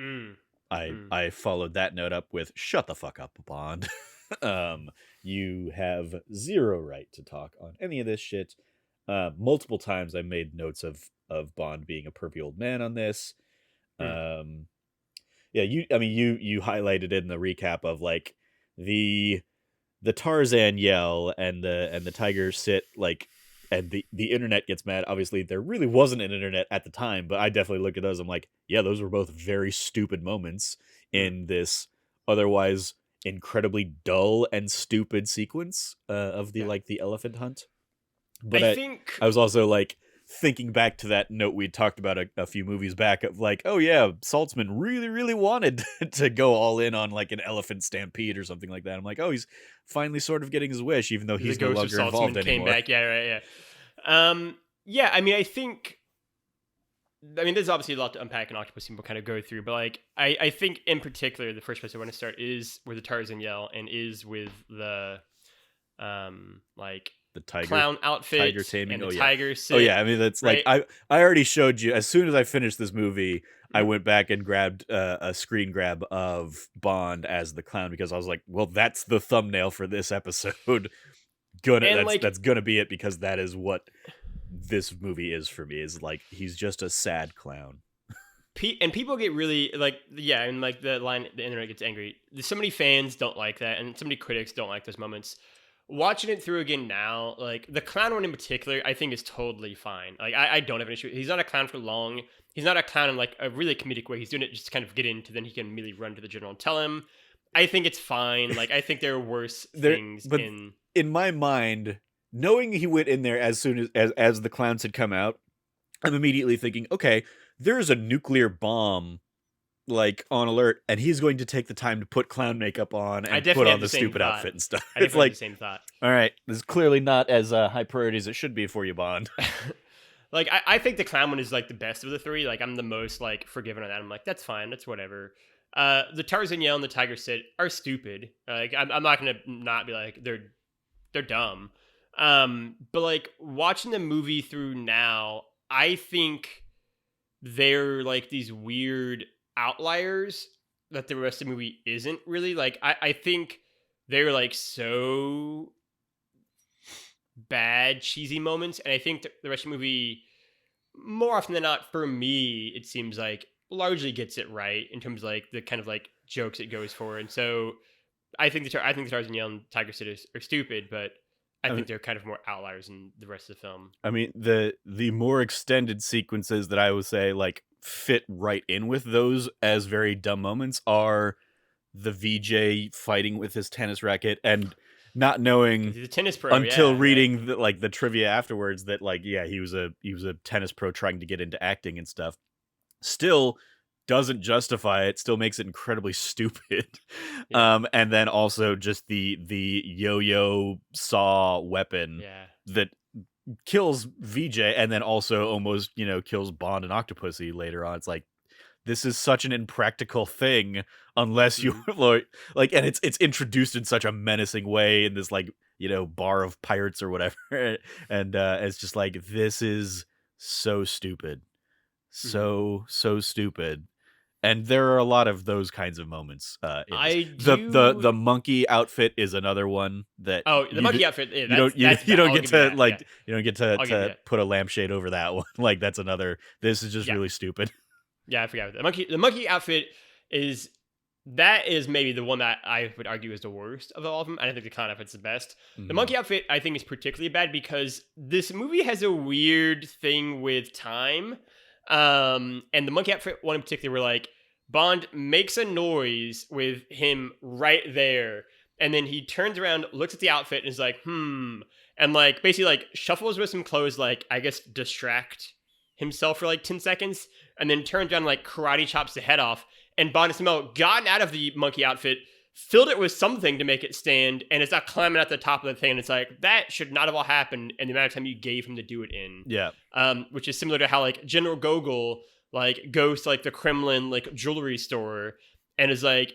I followed that note up with shut the fuck up, Bond. You have zero right to talk on any of this shit. Multiple times I made notes of Bond being a pervy old man on this. You highlighted in the recap of like the Tarzan yell and the tiger sit like, and the internet gets mad. Obviously there really wasn't an internet at the time, but I definitely look at those. I'm like, yeah, those were both very stupid moments in this otherwise incredibly dull and stupid sequence of the elephant hunt. But I was also like thinking back to that note we talked about a few movies back of like, oh yeah, Saltzman really, really wanted to go all in on like an elephant stampede or something like that. I'm like, oh, he's finally sort of getting his wish, even though he's no longer involved anymore. Came back. Yeah, right, yeah. I mean, there's obviously a lot to unpack and Octopus we'll kind of go through, but like, I think in particular, the first place I want to start is where the Tarzan yell and is with the, like, the tiger clown outfit tiger taming. And the tiger sit. Oh yeah, I mean that's right? Like I already showed you as soon as I finished this movie. I went back and grabbed a screen grab of Bond as the clown because I was like, well, that's the thumbnail for this episode. That's gonna be it because that is what this movie is for me. Is like he's just a sad clown. And people get really like, yeah, and like the line, the internet gets angry. So many fans don't like that, and so many critics don't like those moments. Watching it through again now, like the clown one in particular, I think is totally fine. Like I don't have an issue. He's not a clown for long. He's not a clown in like a really comedic way. He's doing it just to kind of get into, then he can immediately run to the general and tell him. I think it's fine. Like I think there are worse things in my mind, knowing he went in there as soon as the clowns had come out, I'm immediately thinking, okay, there's a nuclear bomb like on alert, and he's going to take the time to put clown makeup on I and put definitely on had the the same stupid thought. outfit and stuff. I It's definitely had like, the same thought. all right, this is clearly not as high priority as it should be for you, Bond. Like I think the clown one is like the best of the three. Like I'm the most like forgiving on that. I'm like, that's fine, that's whatever. The Tarzan yell and the Tiger sit are stupid. Like I'm not gonna not be like they're dumb. But like watching the movie through now, I think they're like these weird outliers that the rest of the movie isn't really. Like I think they're like so bad cheesy moments, and I think the rest of the movie, more often than not, for me, it seems like largely gets it right in terms of like the kind of like jokes it goes for. And so I think the Tarzan Yell and Tiger Sit are stupid, but I I think mean, they're kind of more outliers in the rest of the film. I mean, the more extended sequences that I would say like fit right in with those as very dumb moments are the VJ fighting with his tennis racket and not knowing He's a tennis pro, until yeah, right. reading the trivia afterwards that like, yeah, he was a tennis pro trying to get into acting and stuff. Still doesn't justify it, still makes it incredibly stupid. Yeah, And then also just the yo-yo saw weapon yeah. that kills VJ and then also almost, kills Bond and Octopussy later on. It's like, this is such an impractical thing unless you Mhm. like, and it's introduced in such a menacing way in this like, bar of pirates or whatever. And it's just like, this is so stupid. Mhm. So stupid. And there are a lot of those kinds of moments in this. I The do. monkey outfit is another one that Oh, the you monkey outfit. Yeah, you don't that's you bad. don't I'll get give you to that. Yeah, like you don't get to I'll give you that. put a lampshade over that one. Like that's another. This is just Yeah, really stupid. yeah. I forgot about that. The monkey outfit is that is maybe the one that I would argue is the worst of all of them. I don't think the clown outfit's the best. The Mhm. monkey outfit I think is particularly bad because this movie has a weird thing with time. And the monkey outfit one in particular, where like Bond makes a noise with him right there, and then he turns around, looks at the outfit, and is like, and like basically like shuffles with some clothes, like I guess distract himself for like 10 seconds, and then turns around and like karate chops the head off. And Bond has somehow gotten out of the monkey outfit, filled it with something to make it stand, and it's not climbing at the top of the thing. And it's like, that should not have all happened in the amount of time you gave him to do it in. Yeah. Which is similar to how like General Gogol like goes to like the Kremlin like jewelry store and is like,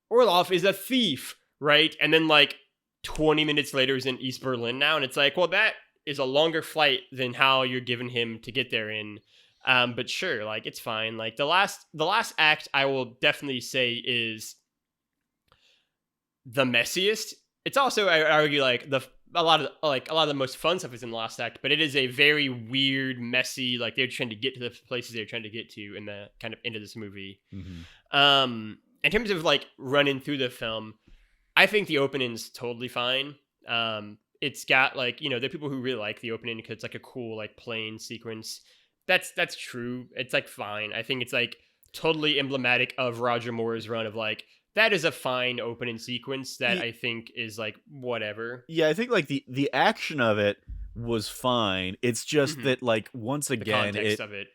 Orlov is a thief, right? And then like 20 minutes later is in East Berlin now, and it's like, well, that is a longer flight than how you're giving him to get there in. But sure, like it's fine. Like the last act, I will definitely say is the messiest. It's also, I argue, like a lot of the most fun stuff is in the last act, but it is a very weird, messy. Like they're trying to get to the places they're trying to get to in the kind of end of this movie. Mm-hmm. In terms of like running through the film, I think the opening's totally fine. It's got like, there are people who really like the opening because it's like a cool like plane sequence. That's true. It's like fine. I think it's like totally emblematic of Roger Moore's run of like, that is a fine opening sequence that I think is like whatever. Yeah, I think like the action of it was fine. It's just that like once The again context of it.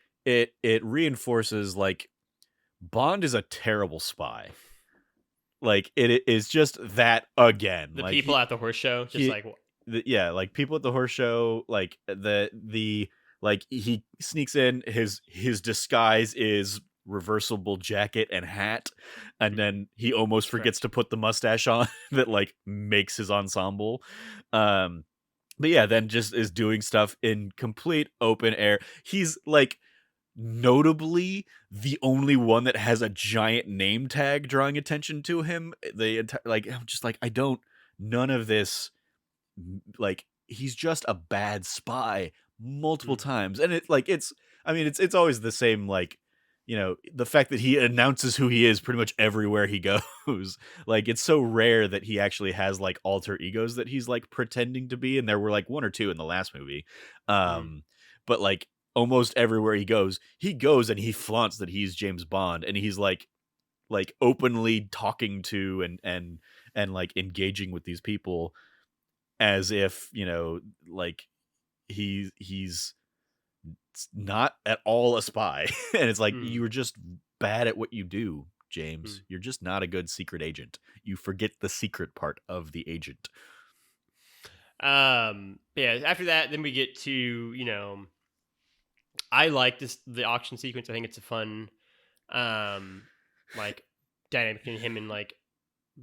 it reinforces like Bond is a terrible spy. Like it is just that again. The Like people at the horse show, just like yeah, like people at the horse show, like the like he sneaks in, his disguise is reversible jacket and hat, and then he almost forgets to put the mustache on that like makes his ensemble. But yeah, then just is doing stuff in complete open air. He's like notably the only one that has a giant name tag drawing attention to him. Like I'm just like, I don't, none of this, like he's just a bad spy multiple times. And it's always the same, like, the fact that he announces who he is pretty much everywhere he goes. Like it's so rare that he actually has like alter egos that he's like pretending to be, and there were like one or two in the last movie. But like almost everywhere he goes and he flaunts that he's James Bond, and he's like openly talking to and like engaging with these people as if, like he's not at all a spy. And it's like, you were just bad at what you do, Mm. James. You're just not a good secret agent. You forget the secret part of the agent. Yeah, after that, then we get to, I like the auction sequence. I think it's a fun, um, like dynamic between him and like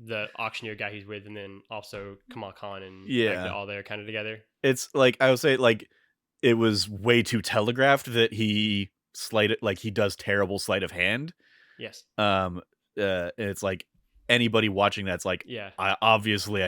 the auctioneer guy he's with, and then also Kamal Khan and Magda Yeah. all there kind of together. It's like, I would say, like, it was way too telegraphed that he sleight it, like he does terrible sleight of hand. Yes. Um, it's like anybody watching that's like, Yeah. I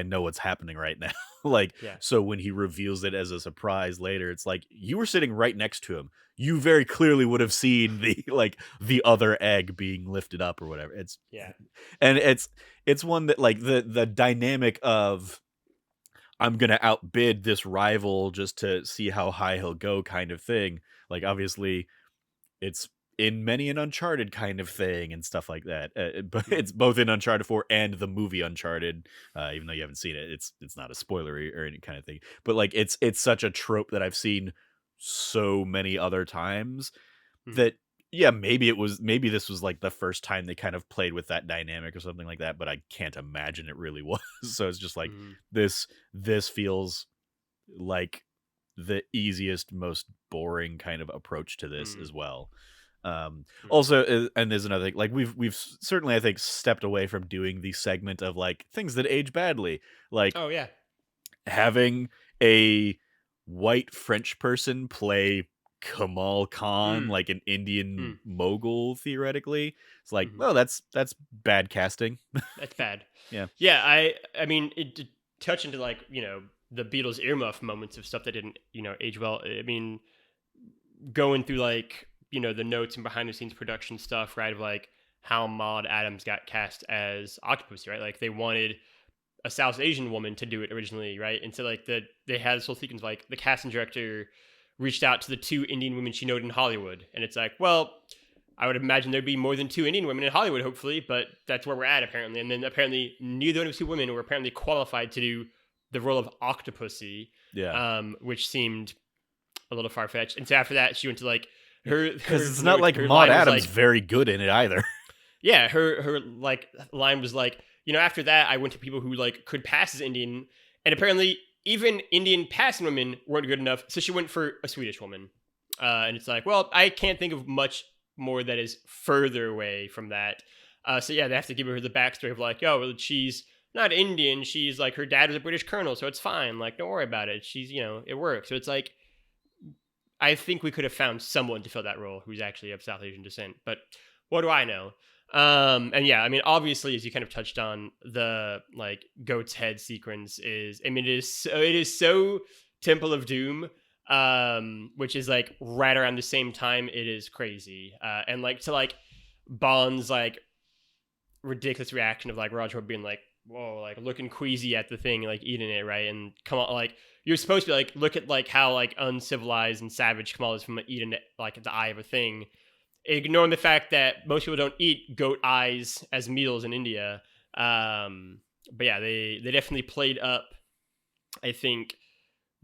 know what's happening right now. Like, Yeah. so when he reveals it as a surprise later, it's like you were sitting right next to him. You very clearly would have seen the like the other egg being lifted up or whatever. Yeah. And it's one that like the dynamic of I'm gonna outbid this rival just to see how high he'll go kind of thing. Like obviously it's in many an Uncharted kind of thing and stuff like that. But Mm. it's both in Uncharted 4 and the movie Uncharted. Even though you haven't seen it, it's not a spoilery or any kind of thing. But like it's such a trope that I've seen so many other times Mm. that yeah, maybe this was like the first time they kind of played with that dynamic or something like that, but I can't imagine it really was. So it's just like Mm. this feels like the easiest, most boring kind of approach to this Mm. as well. Mm. Also, and there's another thing, like we've certainly I think stepped away from doing the segment of like things that age badly, like Oh yeah. having a white French person play Kamal Khan, Mm. like an Indian Mm. mogul, theoretically. It's like, Mm-hmm. well, that's bad casting. That's bad. Yeah. Yeah, I mean, it did touch into like the Beatles earmuff moments of stuff that didn't age well. I mean, going through like the notes and behind the scenes production stuff, right? Of like how Maud Adams got cast as Octopussy, right? Like they wanted a South Asian woman to do it originally, right? And so like they had this whole sequence of, like the casting director reached out to the two Indian women she noted in Hollywood, and it's like, well, I would imagine there'd be more than two Indian women in Hollywood, hopefully, but that's where we're at apparently. And then apparently neither of those two women were apparently qualified to do the role of Octopussy, Yeah. which seemed a little far fetched. And so after that, she went to like her Because it's not like her Maud line was Adams like, very good in it either. yeah, her like line was like, after that, I went to people who like could pass as Indian, and apparently even Indian passing women weren't good enough, so she went for a Swedish woman. And it's like, well, I can't think of much more that is further away from that. So yeah, they have to give her the backstory of like, oh, well, she's not Indian. She's like, her dad was a British colonel, so it's fine. Like, don't worry about it. She's, it works. So it's like, I think we could have found someone to fill that role who's actually of South Asian descent, but what do I know? And yeah, I mean, obviously, as you kind of touched on, the like goat's head sequence is, I mean, it is so Temple of Doom, which is like right around the same time. It is crazy, and like to like Bond's like ridiculous reaction of like Roger being like, whoa, like looking queasy at the thing, like eating it, right? And come on, like you're supposed to be like, look at like how like uncivilized and savage Kamal is from eating it, like the eye of a thing, ignoring the fact that most people don't eat goat eyes as meals in India. But yeah, they definitely played up. I think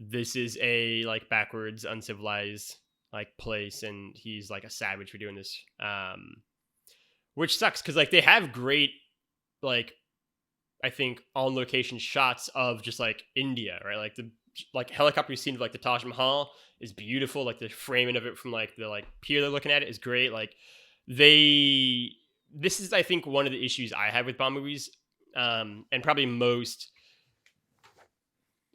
this is a like backwards, uncivilized like place, and he's like a savage for doing this. Which sucks because like they have great like I think on location shots of just like India, right? Like the like helicopter scene of like the Taj Mahal is beautiful. Like the framing of it from like the like pier they're looking at it is great. Like this is I think one of the issues I have with Bond movies, and probably most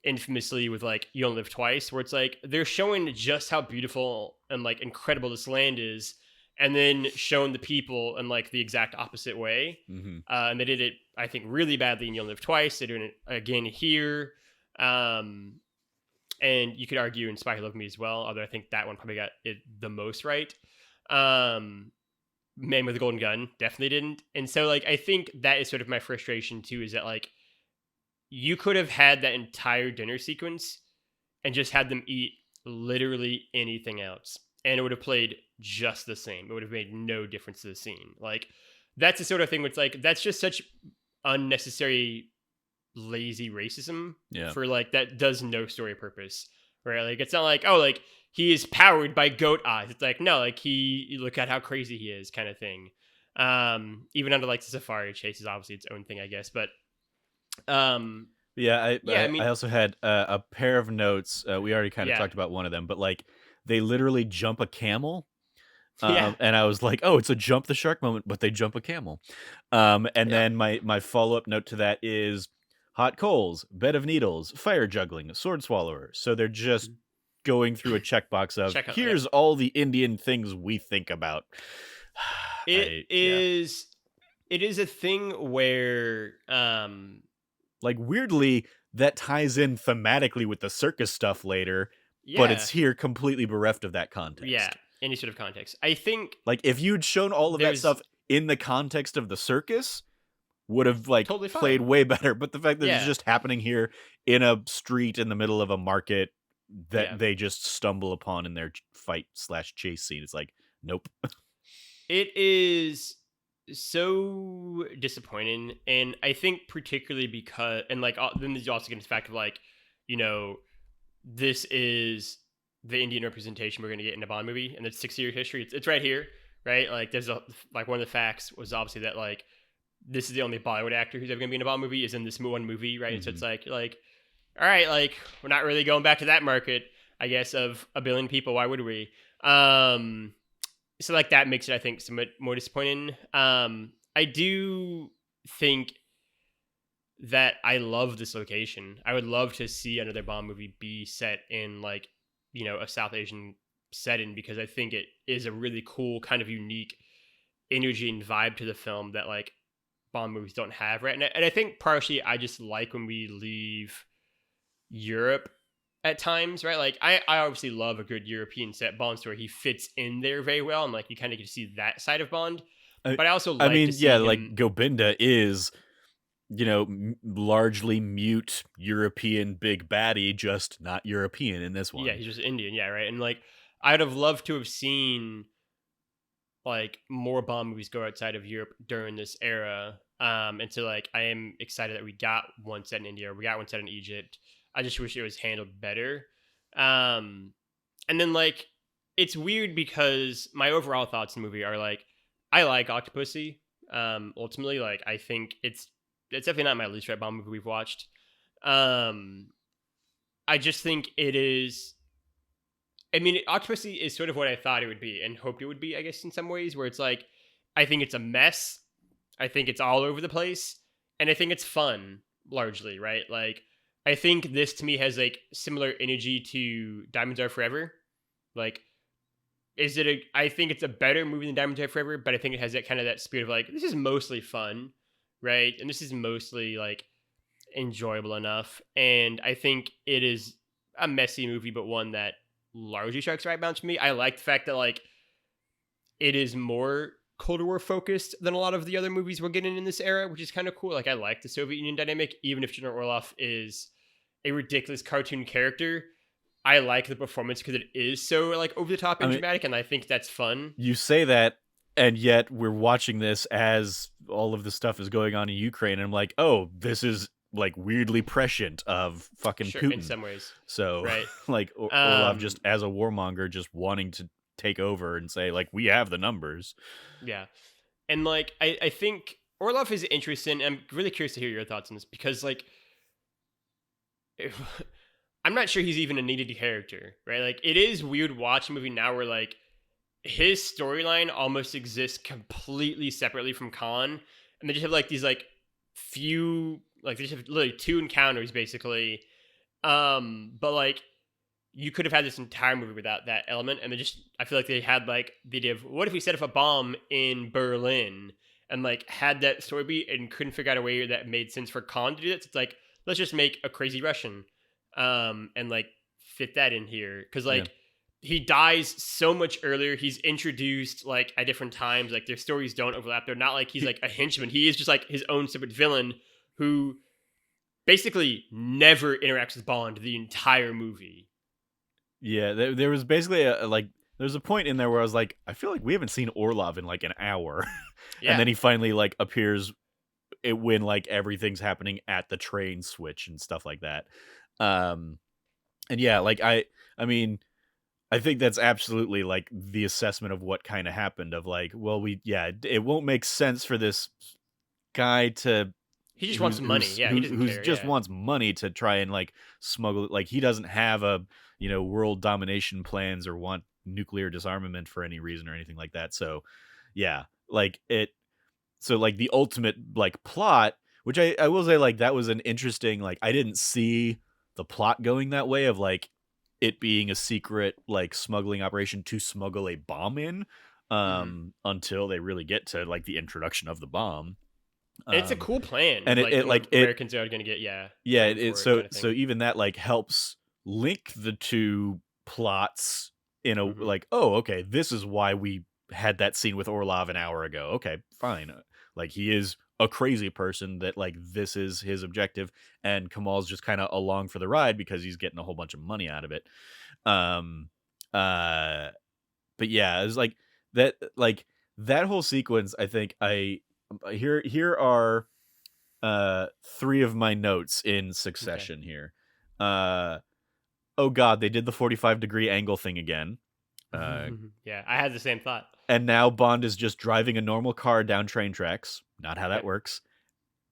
infamously with like You Only Live Twice, where it's like they're showing just how beautiful and like incredible this land is, and then showing the people in like the exact opposite way. Mm-hmm. And they did it, I think, really badly in You Only Live Twice. They're doing it again here. And you could argue in Spy Who Loved Me as well, although I think that one probably got it the most right. Man with a Golden Gun definitely didn't. And so, like, I think that is sort of my frustration, too, is that, like, you could have had that entire dinner sequence and just had them eat literally anything else, and it would have played just the same. It would have made no difference to the scene. Like, that's the sort of thing where it's like, that's just such unnecessary lazy racism for like that does no story purpose, right? Like it's not like, oh, like he is powered by goat eyes. It's like, no, like he look at how crazy he is kind of thing. Even under like the safari chase is obviously its own thing, I guess. But um, Yeah, yeah, I I mean, also had a pair of notes. We already kind of yeah, talked about one of them, but like they literally jump a camel. yeah, And I was like, "Oh, it's a jump the shark moment," but they jump a camel. And yeah. then my follow-up note to that is hot coals, bed of needles, fire juggling, sword swallower. So they're just Mhm. going through a checkbox of Check out. Yep. here's all the Indian things we think about. It Yeah. is. It is a thing where, Like weirdly, that ties in thematically with the circus stuff later, but yeah, it's here completely bereft of that yeah. context. Any sort of context. I think Like if you'd shown all of that there's stuff in the context of the circus, would have like totally played fine. way better. But the fact that it's Yeah, just happening here in a street in the middle of a market yeah. that they just stumble upon in their fight slash chase scene, it's like, nope. It is so disappointing, and I think particularly because, and like, then there's also getting the fact of like, you know, this is the Indian representation we're going to get in a Bond movie, and it's 6 year history. It's right here, right? Like, there's a like one of the facts was obviously that like this is the only Bollywood actor who's ever going to be in a Bond movie is in this one movie, right? And so it's Mhm. like, all right, like we're not really going back to that market, I guess, of a billion people. Why would we? Um, so like that makes it, I think, somewhat more disappointing. I do think that I love this location. I would love to see another Bond movie be set in like, a South Asian setting, because I think it is a really cool kind of unique energy and vibe to the film that like Bond movies don't have, right? And I think partially I just like when we leave Europe at times, right? Like I obviously love a good European set Bond story. He fits in there very well, and like you kind of get to see that side of Bond. I, But I also I like to mean, yeah, see like him. Gobinda is, largely mute European big baddie, just not European in this Yeah, one. he's just Indian, yeah, right. And like I'd have loved to have seen like more Bond movies go outside of Europe during this era. And so like I am excited that we got one set in India, we got one set in Egypt. I just wish it was handled better. Um, and then like it's weird because my overall thoughts in the movie are like I like Octopussy. Ultimately, like I think it's definitely not my least favorite Bond movie we've watched. Um, I just think it is. I mean, Octopussy is sort of what I thought it would be and hoped it would be, I guess, in some ways, where it's like, I think it's a mess. I think it's all over the place. And I think it's fun, largely, right? Like, I think this to me has like similar energy to Diamonds Are Forever. Like, I think it's a better movie than Diamonds Are Forever, but I think it has that kind of that spirit of like, this is mostly fun, right? And this is mostly like enjoyable enough. And I think it is a messy movie, but one that largely strikes the right balance for me. I like the fact that like it is more Cold War focused than a lot of the other movies we're getting in this era, which is kind of cool. Like I like the Soviet Union dynamic, even if General Orlov is a ridiculous cartoon character. I like the performance because it is so like over the top I and mean, dramatic, and I think that's fun. you say that, and yet we're watching this as all of the stuff is going on in Ukraine, and I'm like, oh, this is like weirdly prescient of fucking Sure, in Putin. some ways, So, right? like Orlov just Um, as a warmonger, just wanting to take over and say like, we have the numbers. yeah, and like I think Orlov is interesting. I'm really curious to hear your thoughts on this because like I'm not sure he's even a needed character, right? Like it is weird watching a movie now where like his storyline almost exists completely separately from Khan, and they just have like these like few like they just have literally two encounters basically. But like you could have had this entire movie without that element, and they just I feel like they had like the idea of what if we set off a bomb in Berlin and like had that story beat and couldn't figure out a way that made sense for Khan to do that. So it's like let's just make a crazy Russian, and like fit that in here because Yeah. like he dies so much earlier. He's introduced like at different times. Like their stories don't overlap. They're not like he's He, like a henchman. He is just like his own separate villain who basically never interacts with Bond the entire movie. yeah, there was basically like there's a point in there where I was like, I feel like we haven't seen Orlov in like an hour, and Yeah, then he finally like appears when like everything's happening at the train switch and stuff like that. Um, and yeah, like I mean, I think that's absolutely like the assessment of what kind of happened. Of like, well, it won't make sense for this guy to He just wants money. Yeah, he doesn't who's care. just Yeah. wants money to try and like smuggle. Like he doesn't have a world domination plans or want nuclear disarmament for any reason or anything like that. So yeah, like it. So like the ultimate like plot, which I will say like that was an interesting, like I didn't see the plot going that way of like it being a secret like smuggling operation to smuggle a bomb in Mm-hmm. until they really get to like the introduction of the bomb. And it's a Um cool plan. and Like it more like it Americans are going to get yeah blamed it for it, so kind of thing. so even that like helps link the two plots in a Mm-hmm. like, oh okay, this is why we had that scene with Orlov an hour ago. Okay, fine. Like he is a crazy person that like this is his objective, and Kamal's just kind of along for the ride because he's getting a whole bunch of money out of it. um uh but yeah, it's like that whole sequence. I think here are three of my notes in Okay. succession here. uh oh god, they did the 45-degree angle thing again. uh Yeah, I had the same thought. and now Bond is just driving a normal car down train tracks, not how that Yep. works.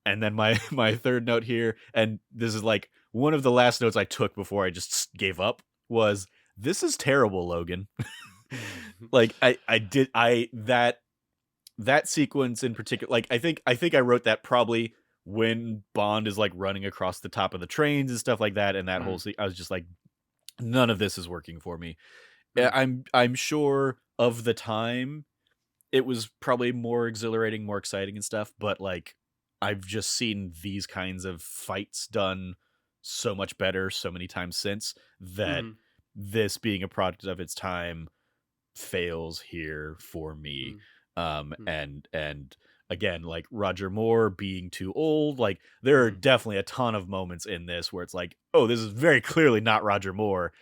And then my my third note here, and this is like one of the last notes I took before I just gave up, was this is terrible, Logan. Like I did I that sequence in particular, like I think I wrote that probably when Bond is like running across the top of the trains and stuff like that, and that whole Mhm, I was just like, none of this is working for me. mhm, I'm sure of the time it was probably more exhilarating, more exciting and stuff, but like I've just seen these kinds of fights done so much better so many times since, that mhm, this being a product of its time fails here for me. mhm, mhm, And again, like Roger Moore being too old, like there are mhm. definitely a ton of moments in this where it's like, oh, this is very clearly not Roger Moore,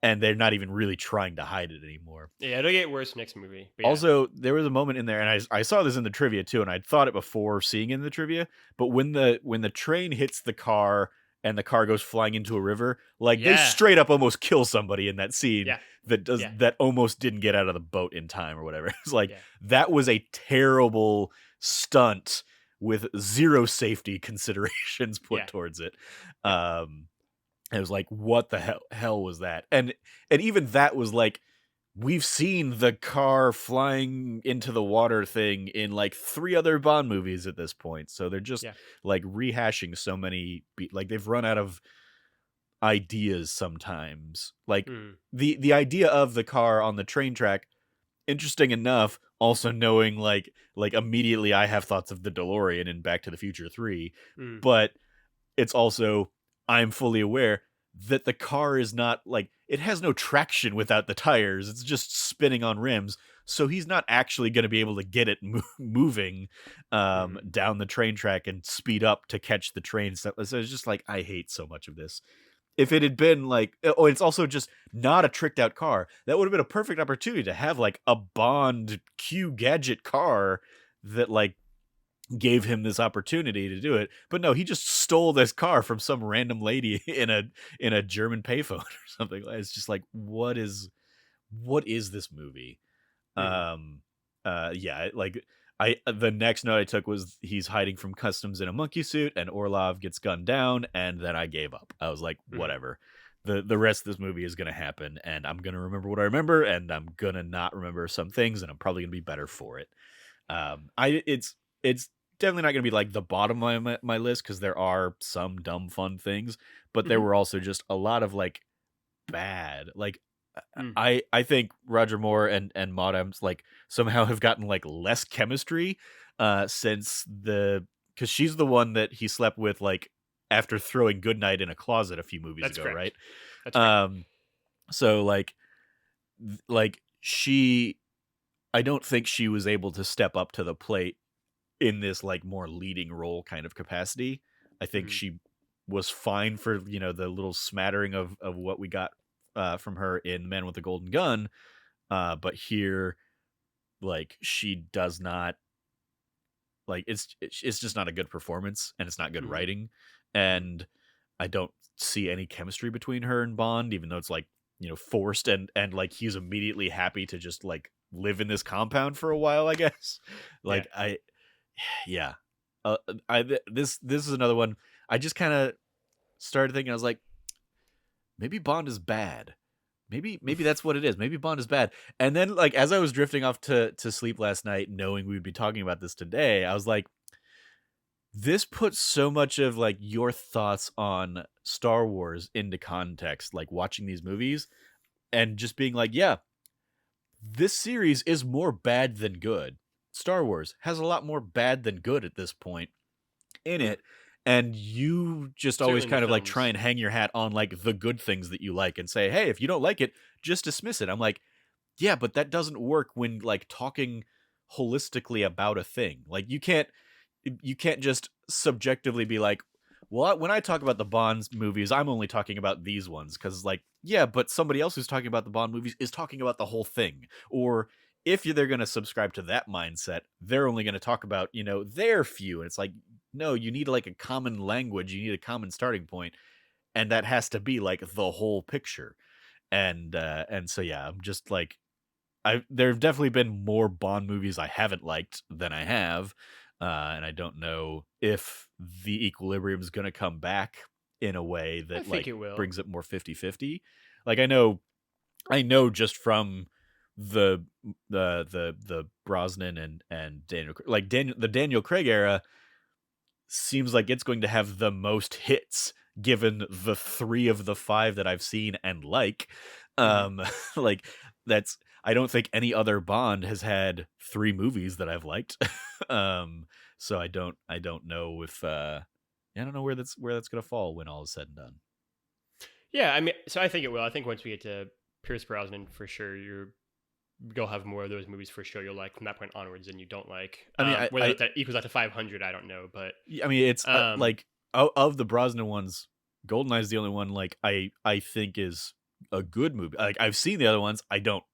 and they're not even really trying to hide it anymore. Yeah, it'll get worse next movie, but yeah. Also, there was a moment in there, and I saw this in the trivia too, and I'd thought it before seeing it in the trivia. But when the train hits the car and the car goes flying into a river, like they Yeah, straight up almost kill somebody in that scene yeah, that yeah, almost didn't get out of the boat in time or whatever. It's like yeah, that was a terrible stunt with zero safety considerations put yeah, towards it. yeah, Um, it was like, what the hell was that? And even that was like, we've seen the car flying into the water thing in like three other Bond movies at this point. So they're just yeah. like rehashing so many like they've run out of ideas sometimes. Like Mhm, the idea of the car on the train track, interesting enough, also knowing like immediately I have thoughts of the DeLorean in Back to the Future 3, mhm, but it's also, I'm fully aware that the car is not like, it has no traction without the tires. It's just spinning on rims. So he's not actually going to be able to get it moving mhm, down the train track and speed up to catch the train. So it's just like, I hate so much of this. If it had been like, oh, it's also just not a tricked out car, that would have been a perfect opportunity to have like a Bond Q gadget car that like gave him this opportunity to do it. But no, he just stole this car from some random lady in a German payphone or something. It's just like, what is this movie? mhm, um yeah, like I the next note I took was he's hiding from customs in a monkey suit and Orlov gets gunned down, and then I gave up. I was like, mhm. whatever, the rest of this movie is gonna happen, and I'm gonna remember what I remember, and I'm gonna not remember some things, and I'm probably gonna be better for it. I it's definitely not gonna be like the bottom of my list, because there are some dumb fun things, but there Mhm, were also just a lot of like bad, like mm. I think Roger Moore and Maud Adams like somehow have gotten like less chemistry since the because she's the one that he slept with like after throwing Goodnight in a closet a few movies That's ago, right? correct. That's correct. Um so like she, I don't think she was able to step up to the plate in this like more leading role kind of capacity. I think Mhm, she was fine for, the little smattering of what we got from her in Men with the Golden Gun. But here, like she does not, like it's just not a good performance, and it's not good mhm, writing, mhm, and I don't see any chemistry between her and Bond, even though it's like forced, and like he's immediately happy to just like live in this compound for a while, I guess. Yeah. Like yeah. This is another one. I just kind of started thinking, I was like, maybe Bond is bad. Maybe that's what it is. Maybe Bond is bad. And then like as I was drifting off to sleep last night, knowing we would be talking about this today, I was like, this puts so much of like your thoughts on Star Wars into context, like watching these movies and just being like, yeah, this series is more bad than good. Star Wars has a lot more bad than good at this point in it. And you just always Certainly in the kind of like try films. and hang your hat on like the good things that you like and say, hey, if you don't like it, just dismiss it. I'm like, yeah, but that doesn't work when like talking holistically about a thing. Like you can't just subjectively be like, well, when I talk about the Bond movies, I'm only talking about these ones, because like, yeah, but somebody else who's talking about the Bond movies is talking about the whole thing. Or if they're going to subscribe to that mindset, they're only going to talk about their few. And it's like, no, you need like a common language, you need a common starting point, and that has to be like the whole picture. And so yeah, I'm just like, there have definitely been more Bond movies I haven't liked than I have, and I don't know if the equilibrium is going to come back in a way I that think like it will. brings it more 50-50. Like I know just from the Brosnan and the Daniel Craig era seems like it's going to have the most hits given the 3 of the 5 that I've seen and like. Mhm. Like that's I don't think any other Bond has had 3 movies that I've liked. So I don't know if I don't know where that's gonna fall when all is said and done. Yeah, I mean, so I think it will. I think once we get to Pierce Brosnan, for sure, you'll have more of those movies for sure you'll like from that point onwards, and you don't like. I mean, Whether that equals out to 500, I don't know, but I mean, it's um, like of the Brosnan ones, Goldeneye is the only one like I think is a good movie. Like I've seen the other ones, I don't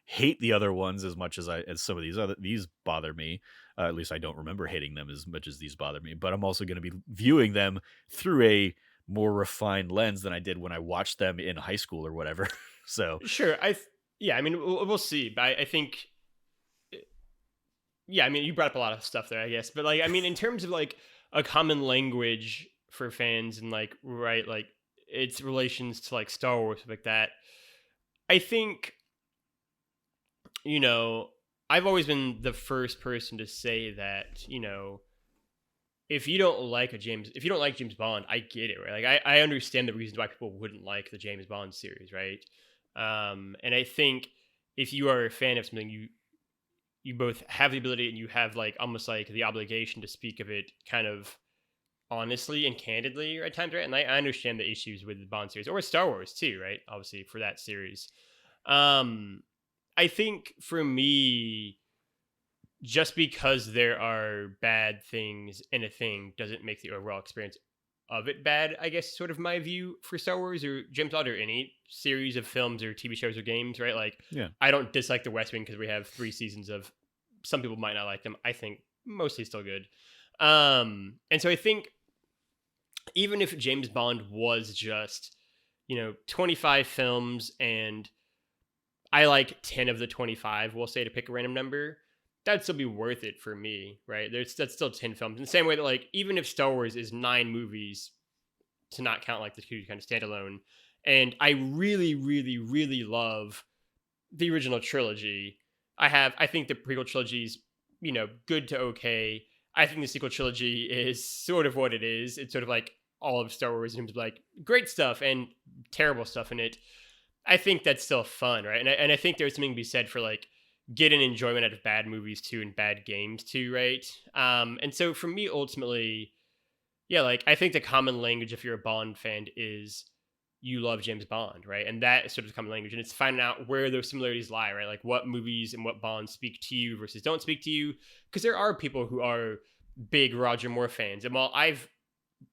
hate the other ones as much as some of these bother me. At least I don't remember hating them as much as these bother me. But I'm also going to be viewing them through a more refined lens than I did when I watched them in high school or whatever. So sure, yeah, I mean, we'll see, but I think yeah, I mean, you brought up a lot of stuff there, I guess, but like, I mean, in terms of like a common language for fans and like, right, like its relations to like Star Wars, stuff like that, I think, you know, I've always been the first person to say that, if you don't like James Bond, I get it, right? Like, I understand the reasons why people wouldn't like the James Bond series, right? And I think if you are a fan of something, you both have the ability and you have like almost like the obligation to speak of it kind of honestly and candidly at times, right? And I understand the issues with the Bond series or Star Wars too, right? Obviously for that series. Um, I think for me, just because there are bad things in a thing doesn't make the overall experience of it bad, I guess, sort of my view for Star Wars or James Bond or any series of films or TV shows or games, right? Like, yeah. I don't dislike The West Wing because we have 3 seasons of, some people might not like them. I think mostly still good. And so I think even if James Bond was just, 25 films and I like 10 of the 25, we'll say, to pick a random number, that'd still be worth it for me, right? That's still 10 films. In the same way that, like, even if Star Wars is 9 movies, to not count like the 2 kind of standalone, and I really, really, really love the original trilogy. I think the prequel trilogy is, good to okay. I think the sequel trilogy is sort of what it is. It's sort of like all of Star Wars in terms of like great stuff and terrible stuff in it. I think that's still fun, right? And I think there's something to be said for like getting enjoyment out of bad movies too and bad games too, right? And so for me, ultimately, yeah, like I think the common language if you're a Bond fan is you love James Bond, right? And that is sort of the common language, and it's finding out where those similarities lie, right? Like what movies and what Bonds speak to you versus don't speak to you, because there are people who are big Roger Moore fans, and while I've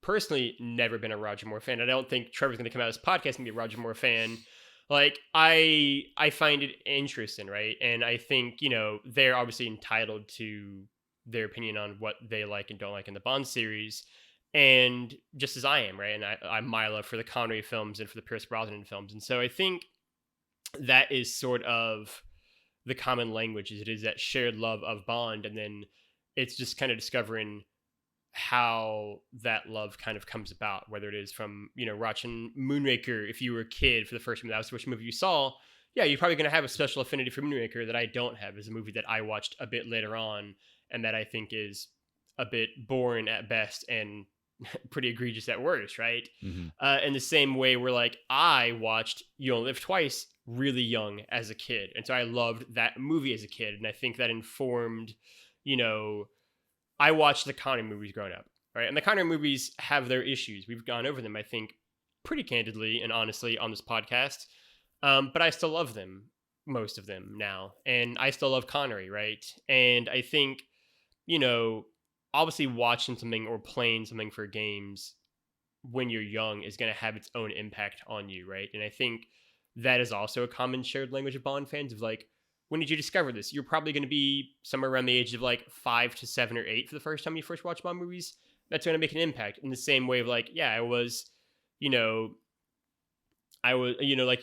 personally never been a Roger Moore fan, I don't think Trevor's going to come out of this podcast and be a Roger Moore fan. Like I find it interesting, right? And I think they're obviously entitled to their opinion on what they like and don't like in the Bond series, and just as I am, right? And I'm my love for the Connery films and for the Pierce Brosnan films, and so I think that is sort of the common language. It is that shared love of Bond, and then it's just kind of discovering how that love kind of comes about, whether it is from, watching Moonraker. If you were a kid for the first movie, that was the first movie you saw, yeah, you're probably going to have a special affinity for Moonraker that I don't have. Is a movie that I watched a bit later on, and that I think is a bit boring at best and pretty egregious at worst, right? In the same way where, like, I watched You Only Live Twice really young as a kid, and so I loved that movie as a kid, and I think that informed, I watched the Connery movies growing up, right? And the Connery movies have their issues. We've gone over them, I think, pretty candidly and honestly on this podcast. But I still love them, most of them now. And I still love Connery, right? And I think, obviously watching something or playing something for games when you're young is going to have its own impact on you, right? And I think that is also a common shared language of Bond fans of like, when did you discover this? You're probably going to be somewhere around the age of like 5 to 7 or 8 for the first time you first watch Bond movies. That's going to make an impact in the same way of like, yeah, I was, like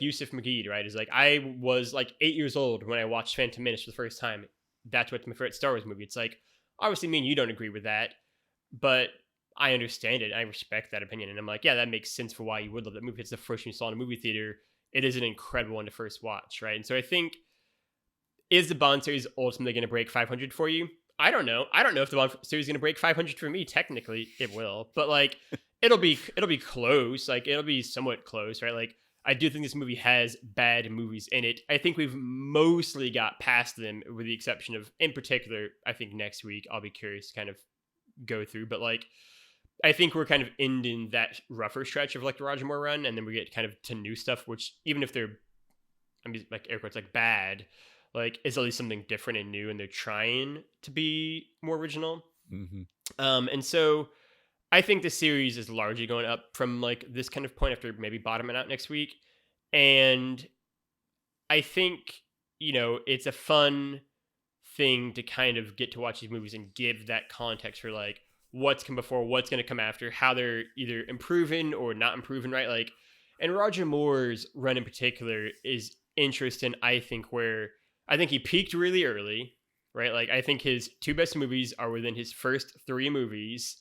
Yusuf Magid, right? Is like, I was like 8 years old when I watched Phantom Menace for the first time. That's what's my favorite Star Wars movie. It's like, obviously me and you don't agree with that, but I understand it. I respect that opinion. And I'm like, yeah, that makes sense for why you would love that movie. It's the first one you saw in a movie theater. It is an incredible one to first watch, right? And so I think, is the Bond series ultimately going to break 500 for you? I don't know. I don't know if the Bond series is going to break 500 for me. Technically, it will, but like, it'll be close. Like, it'll be somewhat close, right? Like, I do think this movie has bad movies in it. I think we've mostly got past them, with the exception of, in particular, I think next week I'll be curious to kind of go through. But like, I think we're kind of ending that rougher stretch of like the Roger Moore run, and then we get kind of to new stuff, which even if they're, I mean, like air quotes, like bad, like it's at least something different and new, and they're trying to be more original. And so I think the series is largely going up from like this kind of point after maybe bottoming out next week. And I think, it's a fun thing to kind of get to watch these movies and give that context for like what's come before, what's going to come after, how they're either improving or not improving, right? Like, and Roger Moore's run in particular is interesting, I think, where I think he peaked really early, right? Like, I think his two best movies are within his first 3 movies,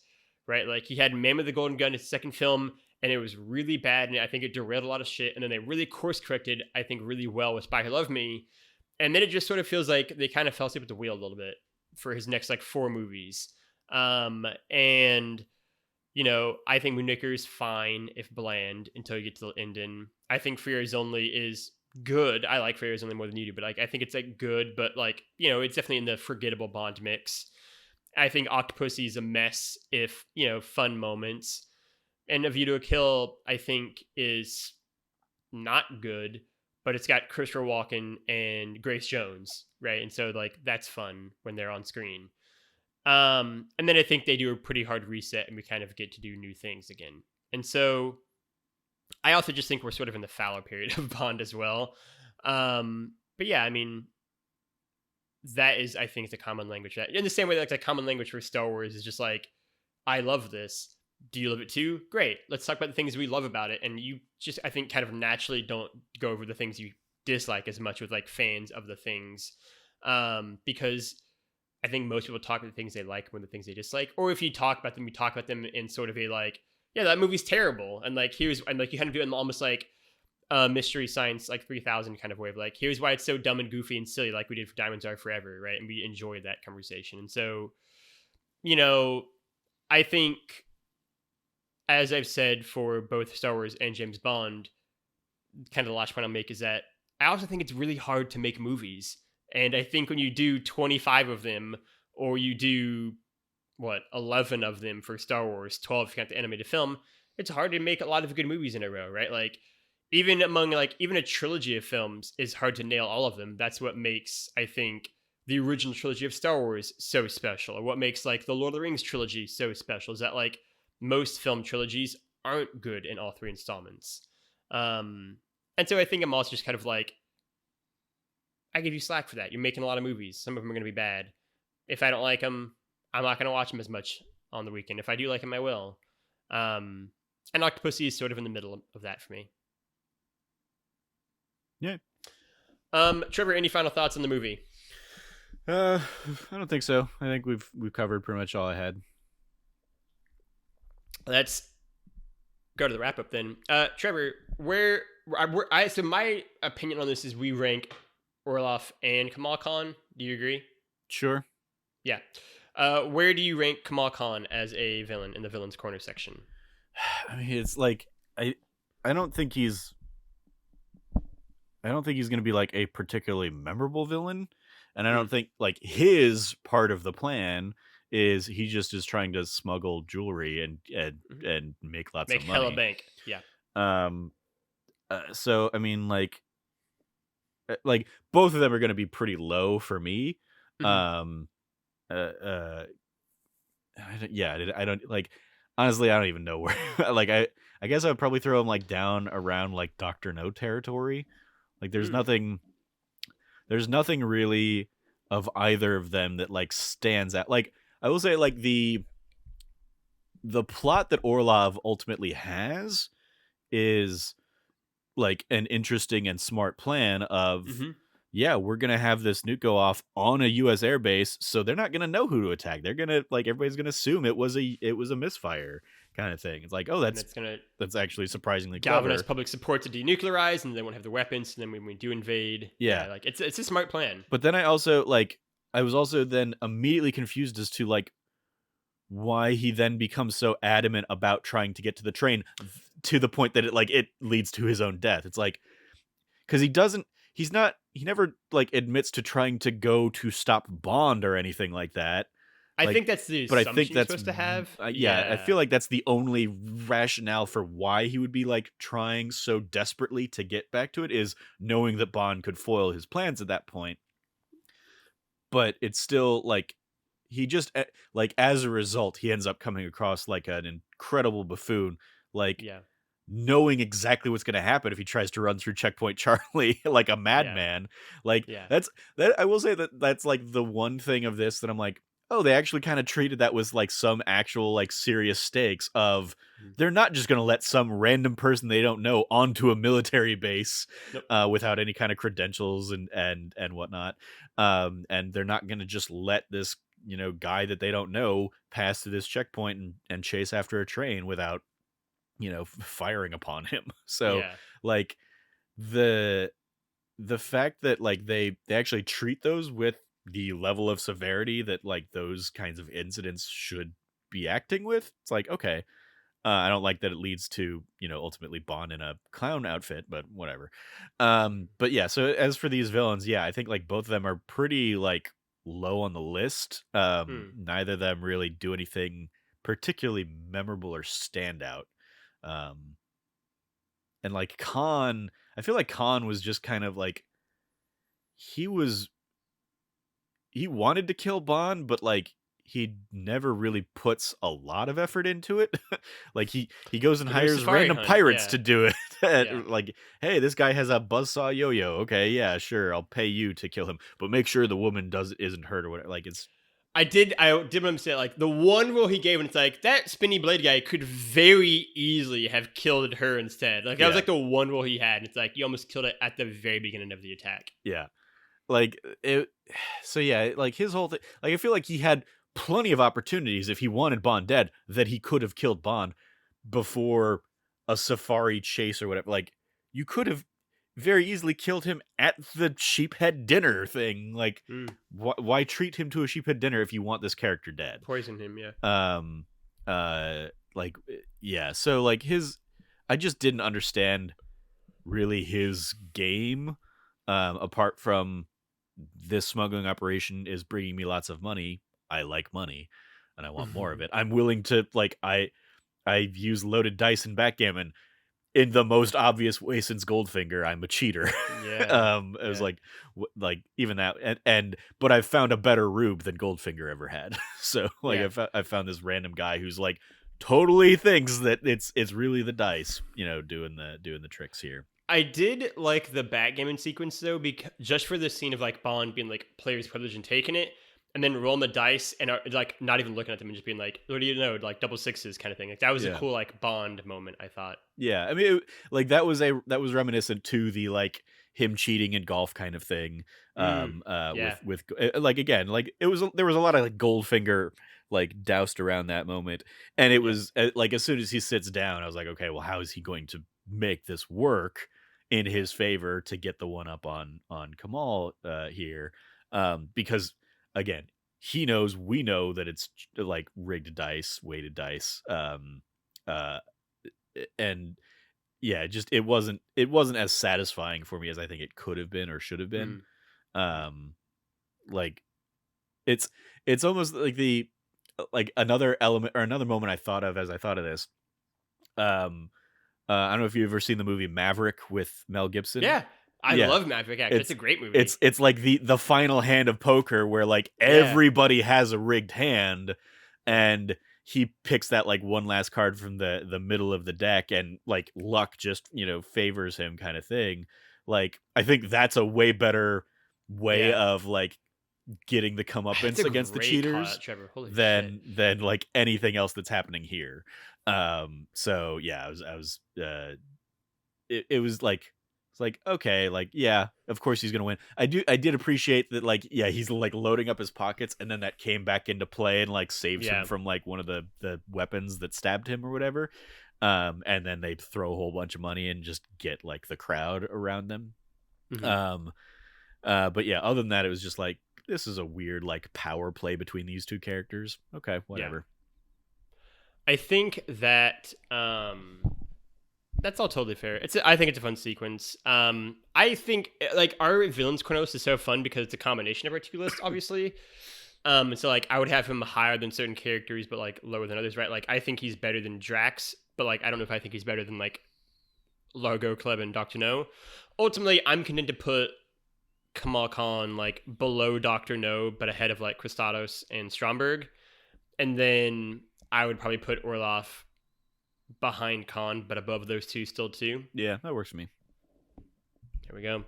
right? Like, he had Man with the Golden Gun, his second film, and it was really bad, and I think it derailed a lot of shit, and then they really course-corrected, I think, really well with Spy Who Loved Me, and then it just sort of feels like they kind of fell asleep at the wheel a little bit for his next, like, 4 movies. And, I think Moonraker is fine, if bland, until you get to the ending. I think Fear Is Only is good. I like Fear Is Only more than you do, but like, I think it's like good, but like, it's definitely in the forgettable Bond mix. I think Octopussy is a mess, if, fun moments. And A View to a Kill, I think, is not good, but it's got Christopher Walken and Grace Jones, right? And so like, that's fun when they're on screen. And then I think they do a pretty hard reset, and we kind of get to do new things again. And so I also just think we're sort of in the fallow period of Bond as well. But yeah, I mean, that is, I think, the common language. That in the same way that like the common language for Star Wars is just like, I love this. Do you love it too? Great. Let's talk about the things we love about it. And you just, I think, kind of naturally don't go over the things you dislike as much with like fans of the things. Because I think most people talk about the things they like more than the things they dislike. Or if you talk about them, you talk about them in sort of a like, yeah, that movie's terrible. And like, you kind of do it in almost like Mystery Science like 3000 kind of way of like, here's why it's so dumb and goofy and silly, like we did for Diamonds Are Forever, right? And we enjoyed that conversation. And so, I think, as I've said for both Star Wars and James Bond, kind of the last point I'll make is that I also think it's really hard to make movies. And I think when you do 25 of them, or you do 11 of them for Star Wars, 12 if you count the animated film, it's hard to make a lot of good movies in a row, right? Like, even among even a trilogy of films is hard to nail all of them. That's what makes, I think, the original trilogy of Star Wars so special, or what makes like the Lord of the Rings trilogy so special, is that like most film trilogies aren't good in all 3 installments. And so I think I'm also just kind of like, I give you slack for that. You're making a lot of movies. Some of them are going to be bad. If I don't like them, I'm not going to watch them as much on the weekend. If I do like them, I will. And Octopussy is sort of in the middle of that for me. Yeah. Trevor, any final thoughts on the movie? I don't think so. I think we've covered pretty much all I had. Let's go to the wrap up then. Trevor, so my opinion on this is we rank Orloff and Kamal Khan. Do you agree? Sure. Yeah. Where do you rank Kamal Khan as a villain in the villains corner section? I mean, it's like I don't think he's going to be like a particularly memorable villain, and I don't think like his part of the plan is he just is trying to smuggle jewelry and make lots of money. Make hella bank. Yeah. So I mean, like both of them are going to be pretty low for me. I don't like. Honestly, I don't even know where. Like, I guess I would probably throw him like down around like Dr. No territory. Like, there's nothing really of either of them that like stands out. Like, I will say, like the plot that Orlov ultimately has is like an interesting and smart plan of. Yeah, we're going to have this nuke go off on a U.S. airbase, so they're not going to know who to attack. They're going to, like, everybody's going to assume it was a misfire kind of thing. It's like, oh, that's actually surprisingly galvanize clever. Public support to denuclearize, and they won't have the weapons, and then when we do invade, like, it's a smart plan. But then I was also then immediately confused as to, like, why he then becomes so adamant about trying to get to the train to the point that it leads to his own death. It's like, because he never like admits to trying to go to stop Bond or anything like that. I think that's the assumption you're supposed to have. I feel like that's the only rationale for why he would be like trying so desperately to get back to it, is knowing that Bond could foil his plans at that point. But it's still like he just like as a result he ends up coming across like an incredible buffoon, like knowing exactly what's going to happen if he tries to run through Checkpoint Charlie like a madman. That I will say that's like the one thing of this that I'm like, oh, they actually kind of treated that was like some actual like serious stakes of they're not just going to let some random person they don't know onto a military base without any kind of credentials and whatnot. And they're not going to just let this, guy that they don't know pass through this checkpoint and chase after a train without, firing upon him. So like the fact that like they actually treat those with the level of severity that like those kinds of incidents should be acting with, it's like, okay, I don't like that it leads to, ultimately Bond in a clown outfit, but whatever. But yeah, so as for these villains, I think like both of them are pretty like low on the list. Neither of them really do anything particularly memorable or standout. And like Khan, I feel like Khan was just kind of like he wanted to kill Bond, but like he never really puts a lot of effort into it. Like he goes and hires random pirates to do it. Like, hey, this guy has a buzzsaw yo-yo. Okay, yeah, sure, I'll pay you to kill him, but make sure the woman isn't hurt or whatever. Like it's. I did want to say, like, the one rule he gave, and it's like, that spinny blade guy could very easily have killed her instead. Like, that was, like, the one rule he had, and it's like, you almost killed it at the very beginning of the attack. Yeah. Like, so, like, his whole thing, like, I feel like he had plenty of opportunities, if he wanted Bond dead, that he could have killed Bond before a safari chase or whatever. Like, you could have very easily killed him at the sheephead dinner thing. Like, why treat him to a sheephead dinner if you want this character dead? Poison him, So like I just didn't understand really his game. Apart from this smuggling operation is bringing me lots of money. I like money, and I want more of it. I'm willing to like I use loaded dice and backgammon in the most obvious way since Goldfinger. I'm a cheater. It was like even that, but I've found a better rube than Goldfinger ever had. So like I found this random guy who's like totally thinks that it's really the dice, doing the tricks here. I did like the backgammon sequence though, because just for the scene of like Bond being like player's privilege and taking it. and then rolling the dice and are, like not even looking at them and just being like, what do you know, like double sixes kind of thing. Like that was a Yeah. cool like Bond moment, I thought. Yeah, I mean, like that was reminiscent to the like him cheating in golf kind of thing. Yeah. With like again, like there was a lot of like Goldfinger like doused around that moment, and it Yeah. was like as soon as he sits down, I was like, okay, well, how is he going to make this work in his favor to get the one up on Kamal here? Because again, we know that it's like rigged dice, weighted dice. Uh, and yeah, it wasn't as satisfying for me as I think it could have been or should have been. Like it's almost like the like another element or another moment I thought of as I thought of this. I don't know if you've ever seen the movie Maverick with Mel Gibson. Yeah. I Yeah. love Maverick. Actually, it's a great movie. It's like the final hand of poker where like Yeah. everybody has a rigged hand, and he picks that like one last card from the middle of the deck, and like luck just favors him kind of thing. Like I think that's a way better way Yeah. of like getting the That's comeuppance a against the great cheaters call-out, Trevor. Holy than shit. like anything else that's happening here. So yeah, it was like it's like okay, like yeah, of course he's gonna win. I did appreciate that, like yeah, he's like loading up his pockets, and then that came back into play and like saves him from like one of the weapons that stabbed him or whatever. And then they throw a whole bunch of money and just get like the crowd around them. Mhm. But yeah, other than that, it was just like this is a weird like power play between these two characters. Okay, whatever. I think that that's all totally fair. I think it's a fun sequence. I think like our villains Kronos is so fun because it's a combination of our two lists, obviously. So like I would have him higher than certain characters, but like lower than others, right? Like I think he's better than Drax, but like I don't know if I think he's better than like Largo, Club, and Doctor No. Ultimately, I'm content to put Kamal Khan like below Doctor No, but ahead of like Christados and Stromberg, and then I would probably put Orloff behind Khan, but above those two still too. Yeah, that works for me. There we go.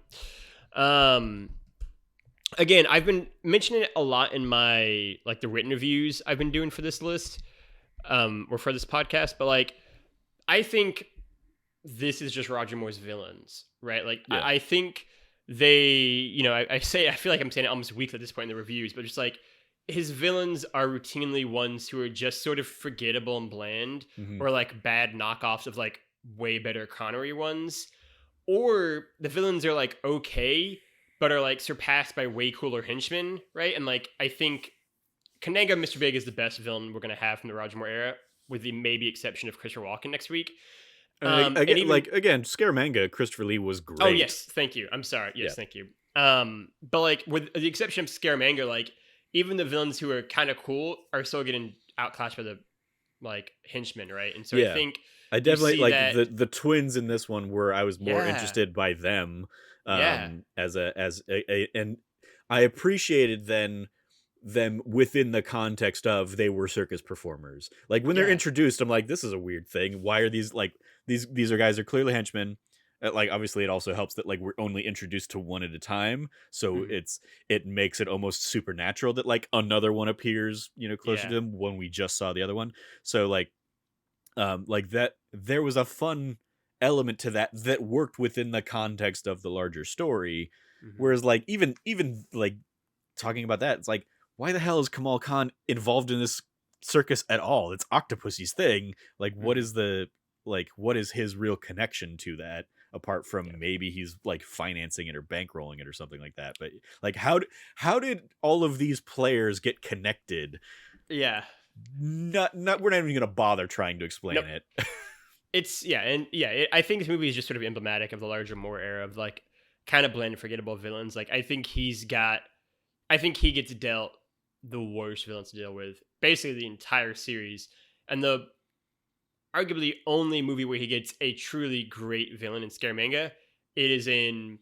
Again, I've been mentioning it a lot in my like the written reviews I've been doing for this list, or for this podcast. But like, I think this is just Roger Moore's villains, right? Like, Yeah. I think they, I feel like I'm saying it almost weekly at this point in the reviews, but just like his villains are routinely ones who are just sort of forgettable and bland, or like bad knockoffs of like way better Connery ones, or the villains are like okay, but are like surpassed by way cooler henchmen, right? And like I think Kananga Mr. Big is the best villain we're gonna have from the Roger Moore era, with the maybe exception of Christopher Walken next week. Again, Scaramanga, Christopher Lee was great. Oh yes, thank you. I'm sorry. Yes, thank you. But like with the exception of Scaramanga, like even the villains who are kind of cool are still getting outclassed by the like henchmen, right? And so I think I definitely like that the twins in this one where I was more interested by them. As a and I appreciated then them within the context of they were circus performers. Like when they're introduced, I'm like, this is a weird thing. Why are these like these are guys are clearly henchmen. Like obviously it also helps that like we're only introduced to one at a time, so it makes it almost supernatural that like another one appears closer to them when we just saw the other one. So like that there was a fun element to that worked within the context of the larger story. Whereas like even like talking about that, it's like, why the hell is Kamal Khan involved in this circus at all? It's Octopussy's thing. Like what is his real connection to that, apart from maybe he's like financing it or bankrolling it or something like that? But like how did all of these players get connected? Yeah. Not we're not even gonna bother trying to explain it. I think this movie is just sort of emblematic of the larger Moore era of like kind of bland and forgettable villains. Like I think he gets dealt the worst villains to deal with basically the entire series, and the arguably only movie where he gets a truly great villain in Scaramanga, it is in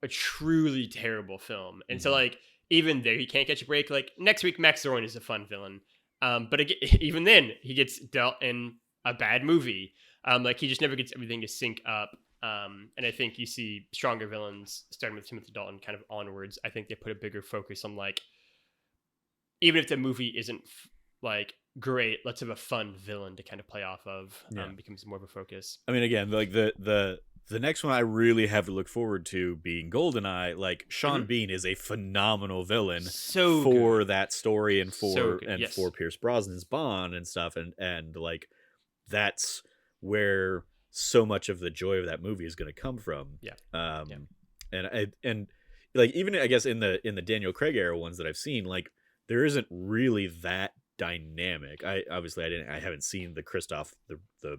a truly terrible film. And so like even there he can't catch a break. Like next week Max Zorin is a fun villain, but again, even then he gets dealt in a bad movie. Like he just never gets everything to sync up. And I think you see stronger villains starting with Timothy Dalton kind of onwards. I think they put a bigger focus on like even if the movie isn't like great, let's have a fun villain to kind of play off of. Becomes more of a focus. I mean, again, like the next one I really have to look forward to being GoldenEye. Like Sean Bean is a phenomenal villain for good. That story and for for Pierce Brosnan's Bond and stuff, and like that's where so much of the joy of that movie is going to come from. And like even I guess in the Daniel Craig era ones that I've seen, like there isn't really that dynamic. I haven't seen the Christoph the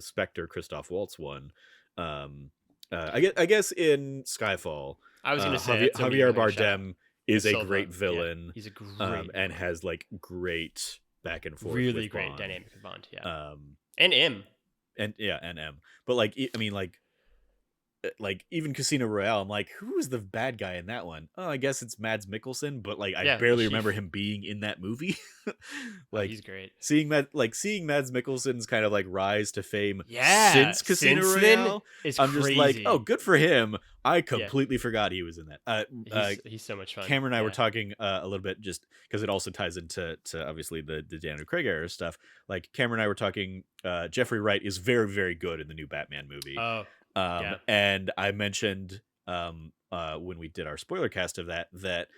Spectre Christoph Waltz one. I guess in Skyfall, I was going to say Javier Bardem is a great villain. Yeah, he's a great and has like great back and forth, really great Bond. Dynamic with Bond. And M. And M. But like I mean like even Casino Royale, I'm like, who is the bad guy in that one? Oh, I guess it's Mads Mikkelsen, but like I barely remember him being in that movie. Like he's great. Seeing Mads Mikkelsen's kind of like rise to fame since Casino Royale, I'm just like, oh, good for him. I completely forgot he was in that. He's so much fun. Cameron and I were talking a little bit just because it also ties into obviously the Daniel Craig era stuff. Like Cameron and I were talking, Jeffrey Wright is very, very good in the new Batman movie. And I mentioned when we did our spoiler cast of that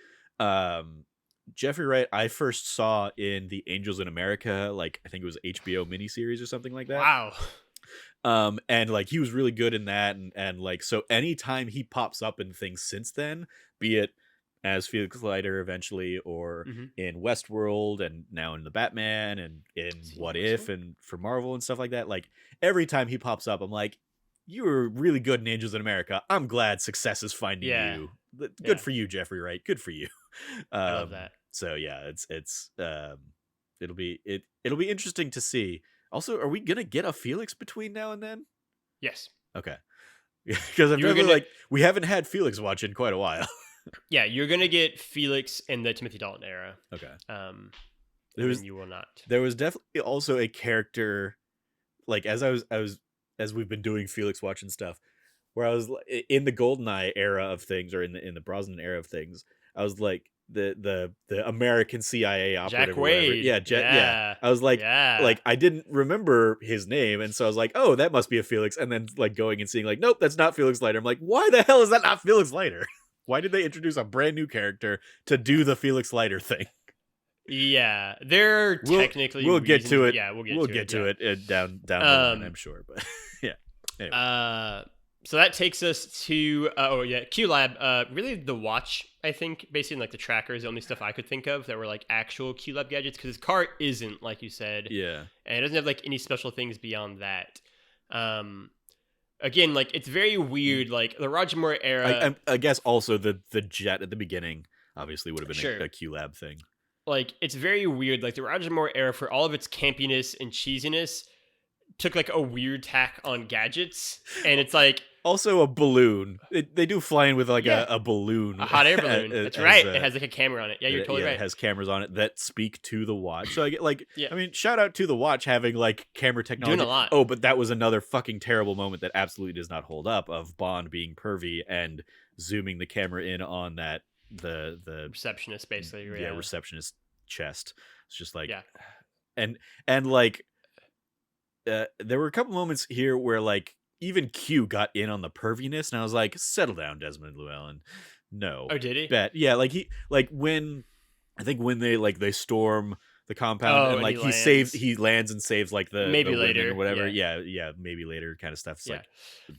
Jeffrey Wright I first saw in the Angels in America, like I think it was HBO miniseries or something like that. Wow. And like he was really good in that, and like so anytime he pops up in things since then, be it as Felix Leiter eventually, or in Westworld, and now in the Batman, and in What If, and for Marvel and stuff like that, like every time he pops up, I'm like, you were really good in Angels in America. I'm glad success is finding you. Good for you, Jeffrey Wright. Good for you. I love that. So yeah, it'll be interesting to see. Also, are we gonna get a Felix between now and then? Yes. Okay. Because I'm like, we haven't had Felix watch in quite a while. Yeah, you're gonna get Felix in the Timothy Dalton era. Okay. You will not. There was definitely also a character, like as as we've been doing Felix watching stuff, where I was in the GoldenEye era of things, or in the Brosnan era of things, I was like the American CIA operative, Jack Wade. Yeah. I was like, like I didn't remember his name, and so I was like, oh, that must be a Felix, and then like going and seeing like, nope, that's not Felix Leiter. I'm like, why the hell is that not Felix Leiter? Why did they introduce a brand new character to do the Felix Leiter thing? Yeah, they're technically. We'll get to it. Yeah, we'll get to it down the line, I'm sure. But yeah. Anyway. So that takes us to QLab. Really, the watch, I think, basically like the tracker is the only stuff I could think of that were like actual QLab gadgets, because his car isn't, like you said. Yeah. And it doesn't have like any special things beyond that. Again, like it's very weird. Like the Roger Moore era. I guess also the jet at the beginning obviously would have been a QLab thing. Like it's very weird. Like the Roger Moore era, for all of its campiness and cheesiness, took like a weird tack on gadgets, and it's like also a balloon. They do fly in with like a balloon, a hot air balloon. That's right. It has like a camera on it. Yeah, you're totally right. It has cameras on it that speak to the watch. So I get like, I mean, shout out to the watch having like camera technology. Doing a lot. Oh, but that was another fucking terrible moment that absolutely does not hold up, of Bond being pervy and zooming the camera in on that the receptionist, basically. Yeah, receptionist chest. It's just like, and like. There were a couple moments here where like even Q got in on the perviness, and I was like, settle down, Desmond Llewellyn. No. Oh, did he? Yeah, like when they storm the compound, and like he lands and saves like the maybe later or whatever. Yeah, maybe later kind of stuff. It's like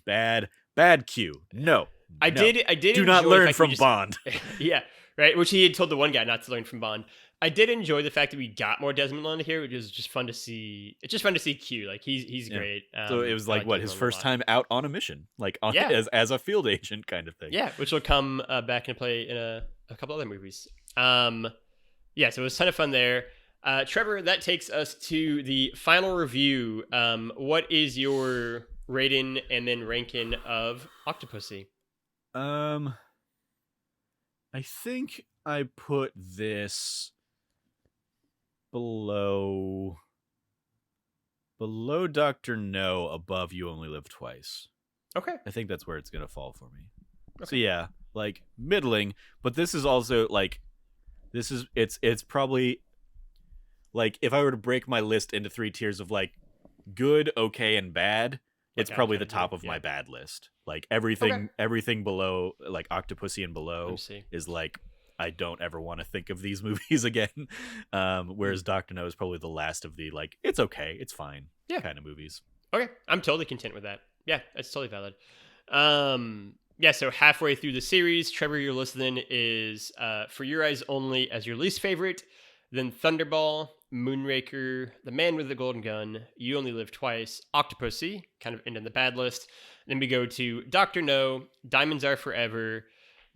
bad Q. No. I did do not learn from Bond. Yeah, right. Which he had told the one guy not to learn from Bond. I did enjoy the fact that we got more Desmond Llewellyn here, which was just fun to see. It's just fun to see Q. Like he's great. So it was like his first time out on a mission, like as a field agent kind of thing. Yeah, which will come back and play in a couple other movies. So it was a ton of fun there. Trevor, that takes us to the final review. What is your rating and then ranking of Octopussy? I think I put this below Dr. No, above You Only Live Twice. Okay. I think that's where it's going to fall for me. Okay. So yeah, like middling, but this is also like, it's probably like if I were to break my list into 3 tiers of like good, okay, and bad, it's Like probably the average, top of yeah. my bad list. Like Okay. everything below like Octopussy and Let below me see. is like I don't ever want to think of these movies again. Whereas Dr. No is probably the last of the like it's okay, it's fine Yeah. kind of movies. Okay, I'm totally content with that. Yeah, that's totally valid. Yeah, so halfway through the series, Trevor, you're listening is For Your Eyes Only as your least favorite, then Thunderball, Moonraker, The Man with the Golden Gun, You Only Live Twice, Octopussy, kind of ending the bad list. Then we go to Dr. No, Diamonds Are Forever,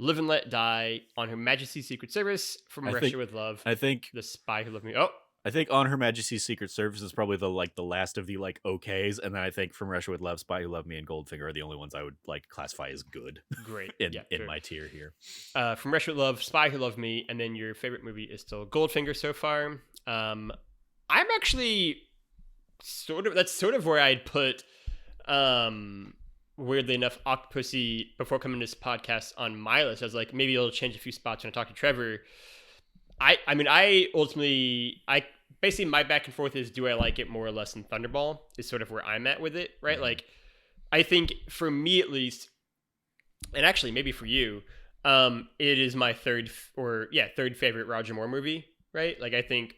Live and Let Die, On Her Majesty's Secret Service, From Russia with Love, I think The Spy Who Loved Me. Oh, I think On Her Majesty's Secret Service is probably the last of the like okays, and then I think From Russia with Love, Spy Who Loved Me, and Goldfinger are the only ones I would like classify as good great. in Yeah, in sure. my tier here. From Russia with Love, Spy Who Loved Me, and then your favorite movie is still Goldfinger so far. I'm actually that's sort of where I'd put weirdly enough Octopussy before coming to this podcast on my list. I was like, maybe it'll change a few spots when I talk to Trevor. I mean I basically my back and forth is, do I like it more or less than Thunderball is sort of where I'm at with it, right? Mm-hmm. Like I think for me at least, and actually maybe for you, it is my third favorite Roger Moore movie, right? Like I think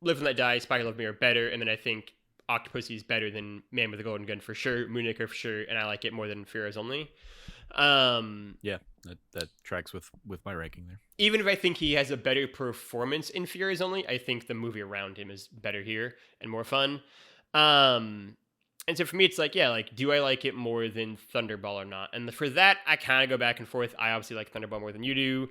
Live and Let Die, Spy Who Loved Me are better, and then I think Octopussy is better than Man with the Golden Gun for sure, Moonraker for sure, and I like it more than Fear Is Only. Yeah, that tracks with my ranking there. Even if I think he has a better performance in Fear Is Only, I think the movie around him is better here and more fun. And so for me, it's like, yeah, like, do I like it more than Thunderball or not? And for that, I kind of go back and forth. I obviously like Thunderball more than you do.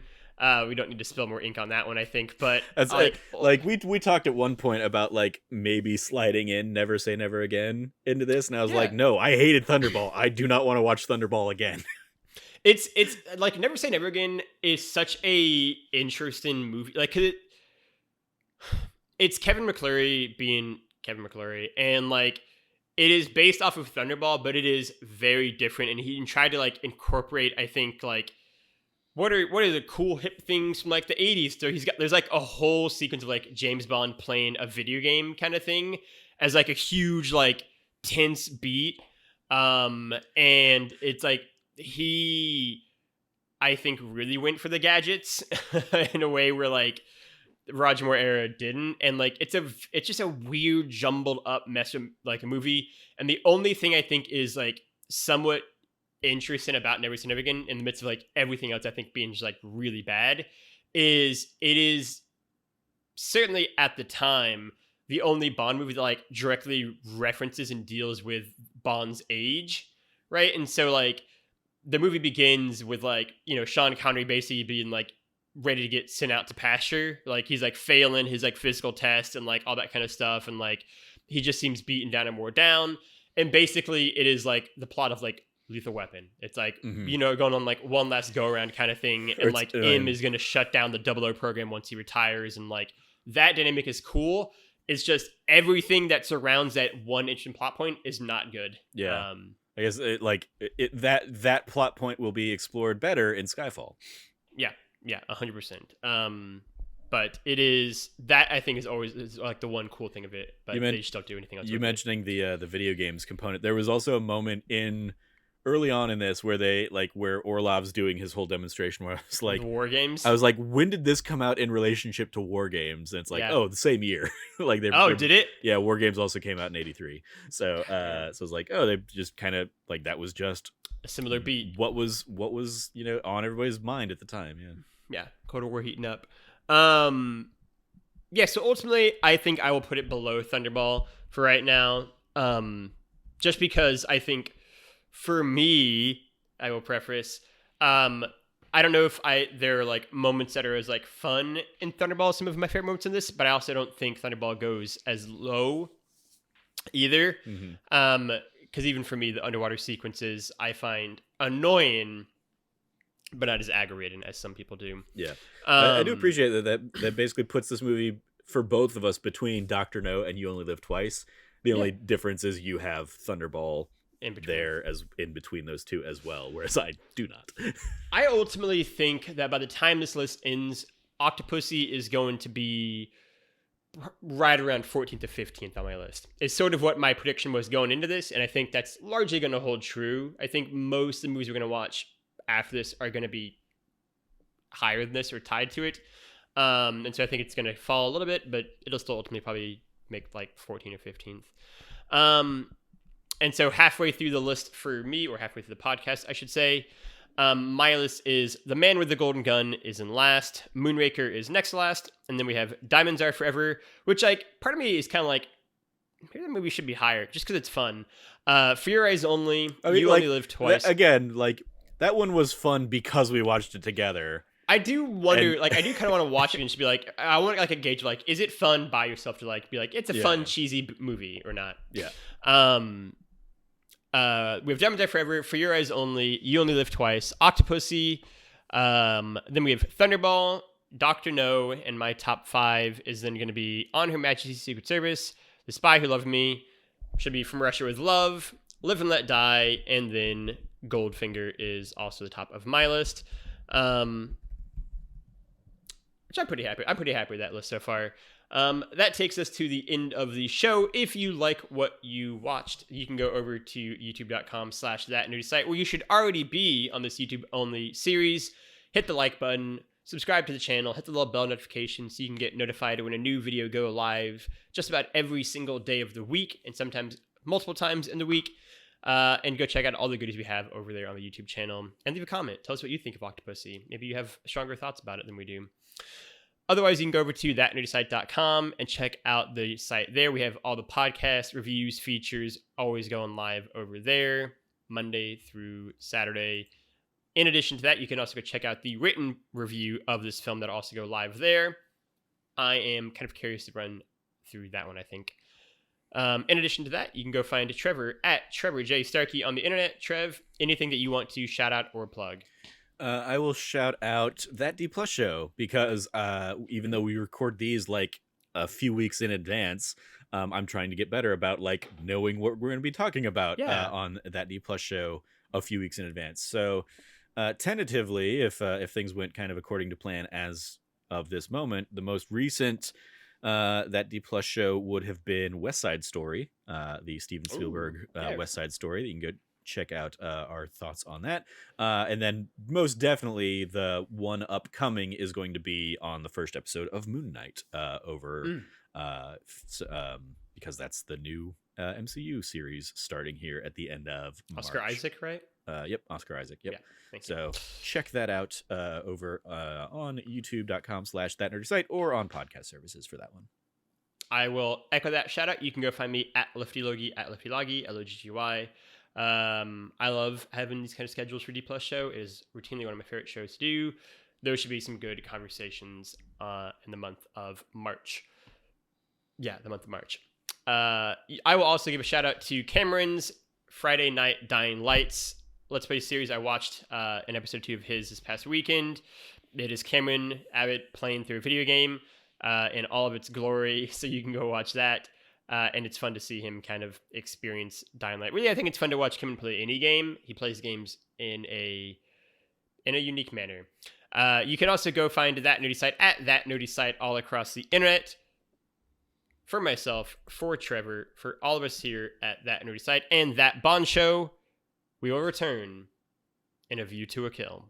We don't need to spill more ink on that one, I think. But that's like we talked at one point about like maybe sliding in Never Say Never Again into this, and I was like, no, I hated Thunderball. I do not want to watch Thunderball again. It's like Never Say Never Again is such a interesting movie. Like it's Kevin McClure being Kevin McClure, and like it is based off of Thunderball, but it is very different. And he tried to like incorporate, I think, like what are the cool hip things from like the 80s. So there's like a whole sequence of like James Bond playing a video game kind of thing as like a huge like tense beat. And it's like he, I think, really went for the gadgets in a way where like Roger Moore era didn't, and like it's just a weird jumbled up mess of like a movie. And the only thing I think is like somewhat interesting about Never Say Never Again, in the midst of like everything else I think being just like really bad, is it is certainly at the time the only Bond movie that like directly references and deals with Bond's age, right? And so like the movie begins with like, you know, Sean Connery basically being like ready to get sent out to pasture. Like he's like failing his like physical test and like all that kind of stuff. And like, he just seems beaten down and more down. And basically it is like the plot of like Lethal Weapon. It's like, you know, going on like one last go around kind of thing. And like M is going to shut down the 00 program once he retires. And like that dynamic is cool. It's just everything that surrounds that one interesting plot point is not good. Yeah. I guess that plot point will be explored better in Skyfall. Yeah, 100%. But it is that I think is like the one cool thing of it. But they just don't do anything else. You mentioning the video games component. There was also a moment early on in this where Orlov's doing his whole demonstration where I was like, War Games. I was like, when did this come out in relationship to War Games? And it's like, the same year. Like did it? Yeah, War Games also came out in '83. So so I was like, they just kind of like that was just a similar beat. What was you know on everybody's mind at the time? Yeah, Cold War heating up. Yeah. So ultimately, I think I will put it below Thunderball for right now. Just because I think. For me, I will preface, I don't know if there are like moments that are as like fun in Thunderball, some of my favorite moments in this, but I also don't think Thunderball goes as low either. Because even for me, the underwater sequences I find annoying, but not as aggravating as some people do. Yeah. I do appreciate that basically puts this movie for both of us between Dr. No and You Only Live Twice. The only difference is you have Thunderball there as in between those two as well, whereas I do not. I ultimately think that by the time this list ends, Octopussy is going to be right around 14th to 15th on my list. It's sort of what my prediction was going into this, and I think that's largely going to hold true. I think most of the movies we're going to watch after this are going to be higher than this or tied to it. And so I think it's going to fall a little bit, but it'll still ultimately probably make like 14th or 15th. And so halfway through the list for me, or halfway through the podcast, I should say, my list is The Man with the Golden Gun is in last, Moonraker is next to last, and then we have Diamonds Are Forever, which, like, part of me is kind of like, maybe that movie should be higher, just because it's fun. For Your Eyes Only, I mean, You Only Live Twice. Again, like, that one was fun because we watched it together. I do wonder, I do kind of want to watch it and just be like, I want like a gauge, like, is it fun by yourself to like be like, it's a fun, cheesy movie or not? Yeah. We have Diamonds Are Forever, For Your Eyes Only, You Only Live Twice, Octopussy. Then we have Thunderball, Dr. No, and my top 5 is then going to be On Her Majesty's Secret Service, The Spy Who Loved Me, should be From Russia with Love, Live and Let Die, and then Goldfinger is also the top of my list. Which I'm pretty happy. I'm pretty happy with that list so far. That takes us to the end of the show. If you like what you watched, you can go over to youtube.com/thatnerdysite, where you should already be on this YouTube-only series. Hit the like button, subscribe to the channel, hit the little bell notification so you can get notified when a new video go live just about every single day of the week, and sometimes multiple times in the week. And go check out all the goodies we have over there on the YouTube channel. And leave a comment. Tell us what you think of Octopussy. Maybe you have stronger thoughts about it than we do. Otherwise, you can go over to thatnerdysite.com and check out the site there. We have all the podcast reviews, features, always going live over there, Monday through Saturday. In addition to that, you can also go check out the written review of this film that'll also go live there. I am kind of curious to run through that one, I think. In addition to that, you can go find Trevor at Trevor J. Starkey on the internet. Trev, anything that you want to shout out or plug? I will shout out That D Plus Show, because even though we record these like a few weeks in advance, I'm trying to get better about like knowing what we're going to be talking about on That D Plus Show a few weeks in advance. So tentatively, if things went kind of according to plan as of this moment, the most recent That D Plus Show would have been West Side Story, the Steven Spielberg West Side Story. That you can go check out our thoughts on that. And then most definitely the one upcoming is going to be on the first episode of Moon Knight because that's the new MCU series starting here at the end of March. Oscar Isaac, right? Yep, Oscar Isaac. Yep. Yeah, so check that out over on youtube.com/thatnerdysite or on podcast services for that one. I will echo that shout out. You can go find me at LiftyLogie, at LiftyLogie, LOGGY. I love having these kind of schedules for D Plus Show. It is routinely one of my favorite shows to do. There should be some good conversations in the month of March. Yeah, the month of March. I will also give a shout out to Cameron's Friday Night Dying Lights Let's Play series. I watched an episode 2 of his this past weekend. It is Cameron Abbott playing through a video game in all of its glory, so you can go watch that. And it's fun to see him kind of experience Dying Light. Really, I think it's fun to watch Cameron play any game. He plays games in a unique manner. You can also go find That Nerdy Site at That Nerdy Site all across the internet. For myself, for Trevor, for all of us here at That Nerdy Site and That Bond Show, we will return in A View to a Kill.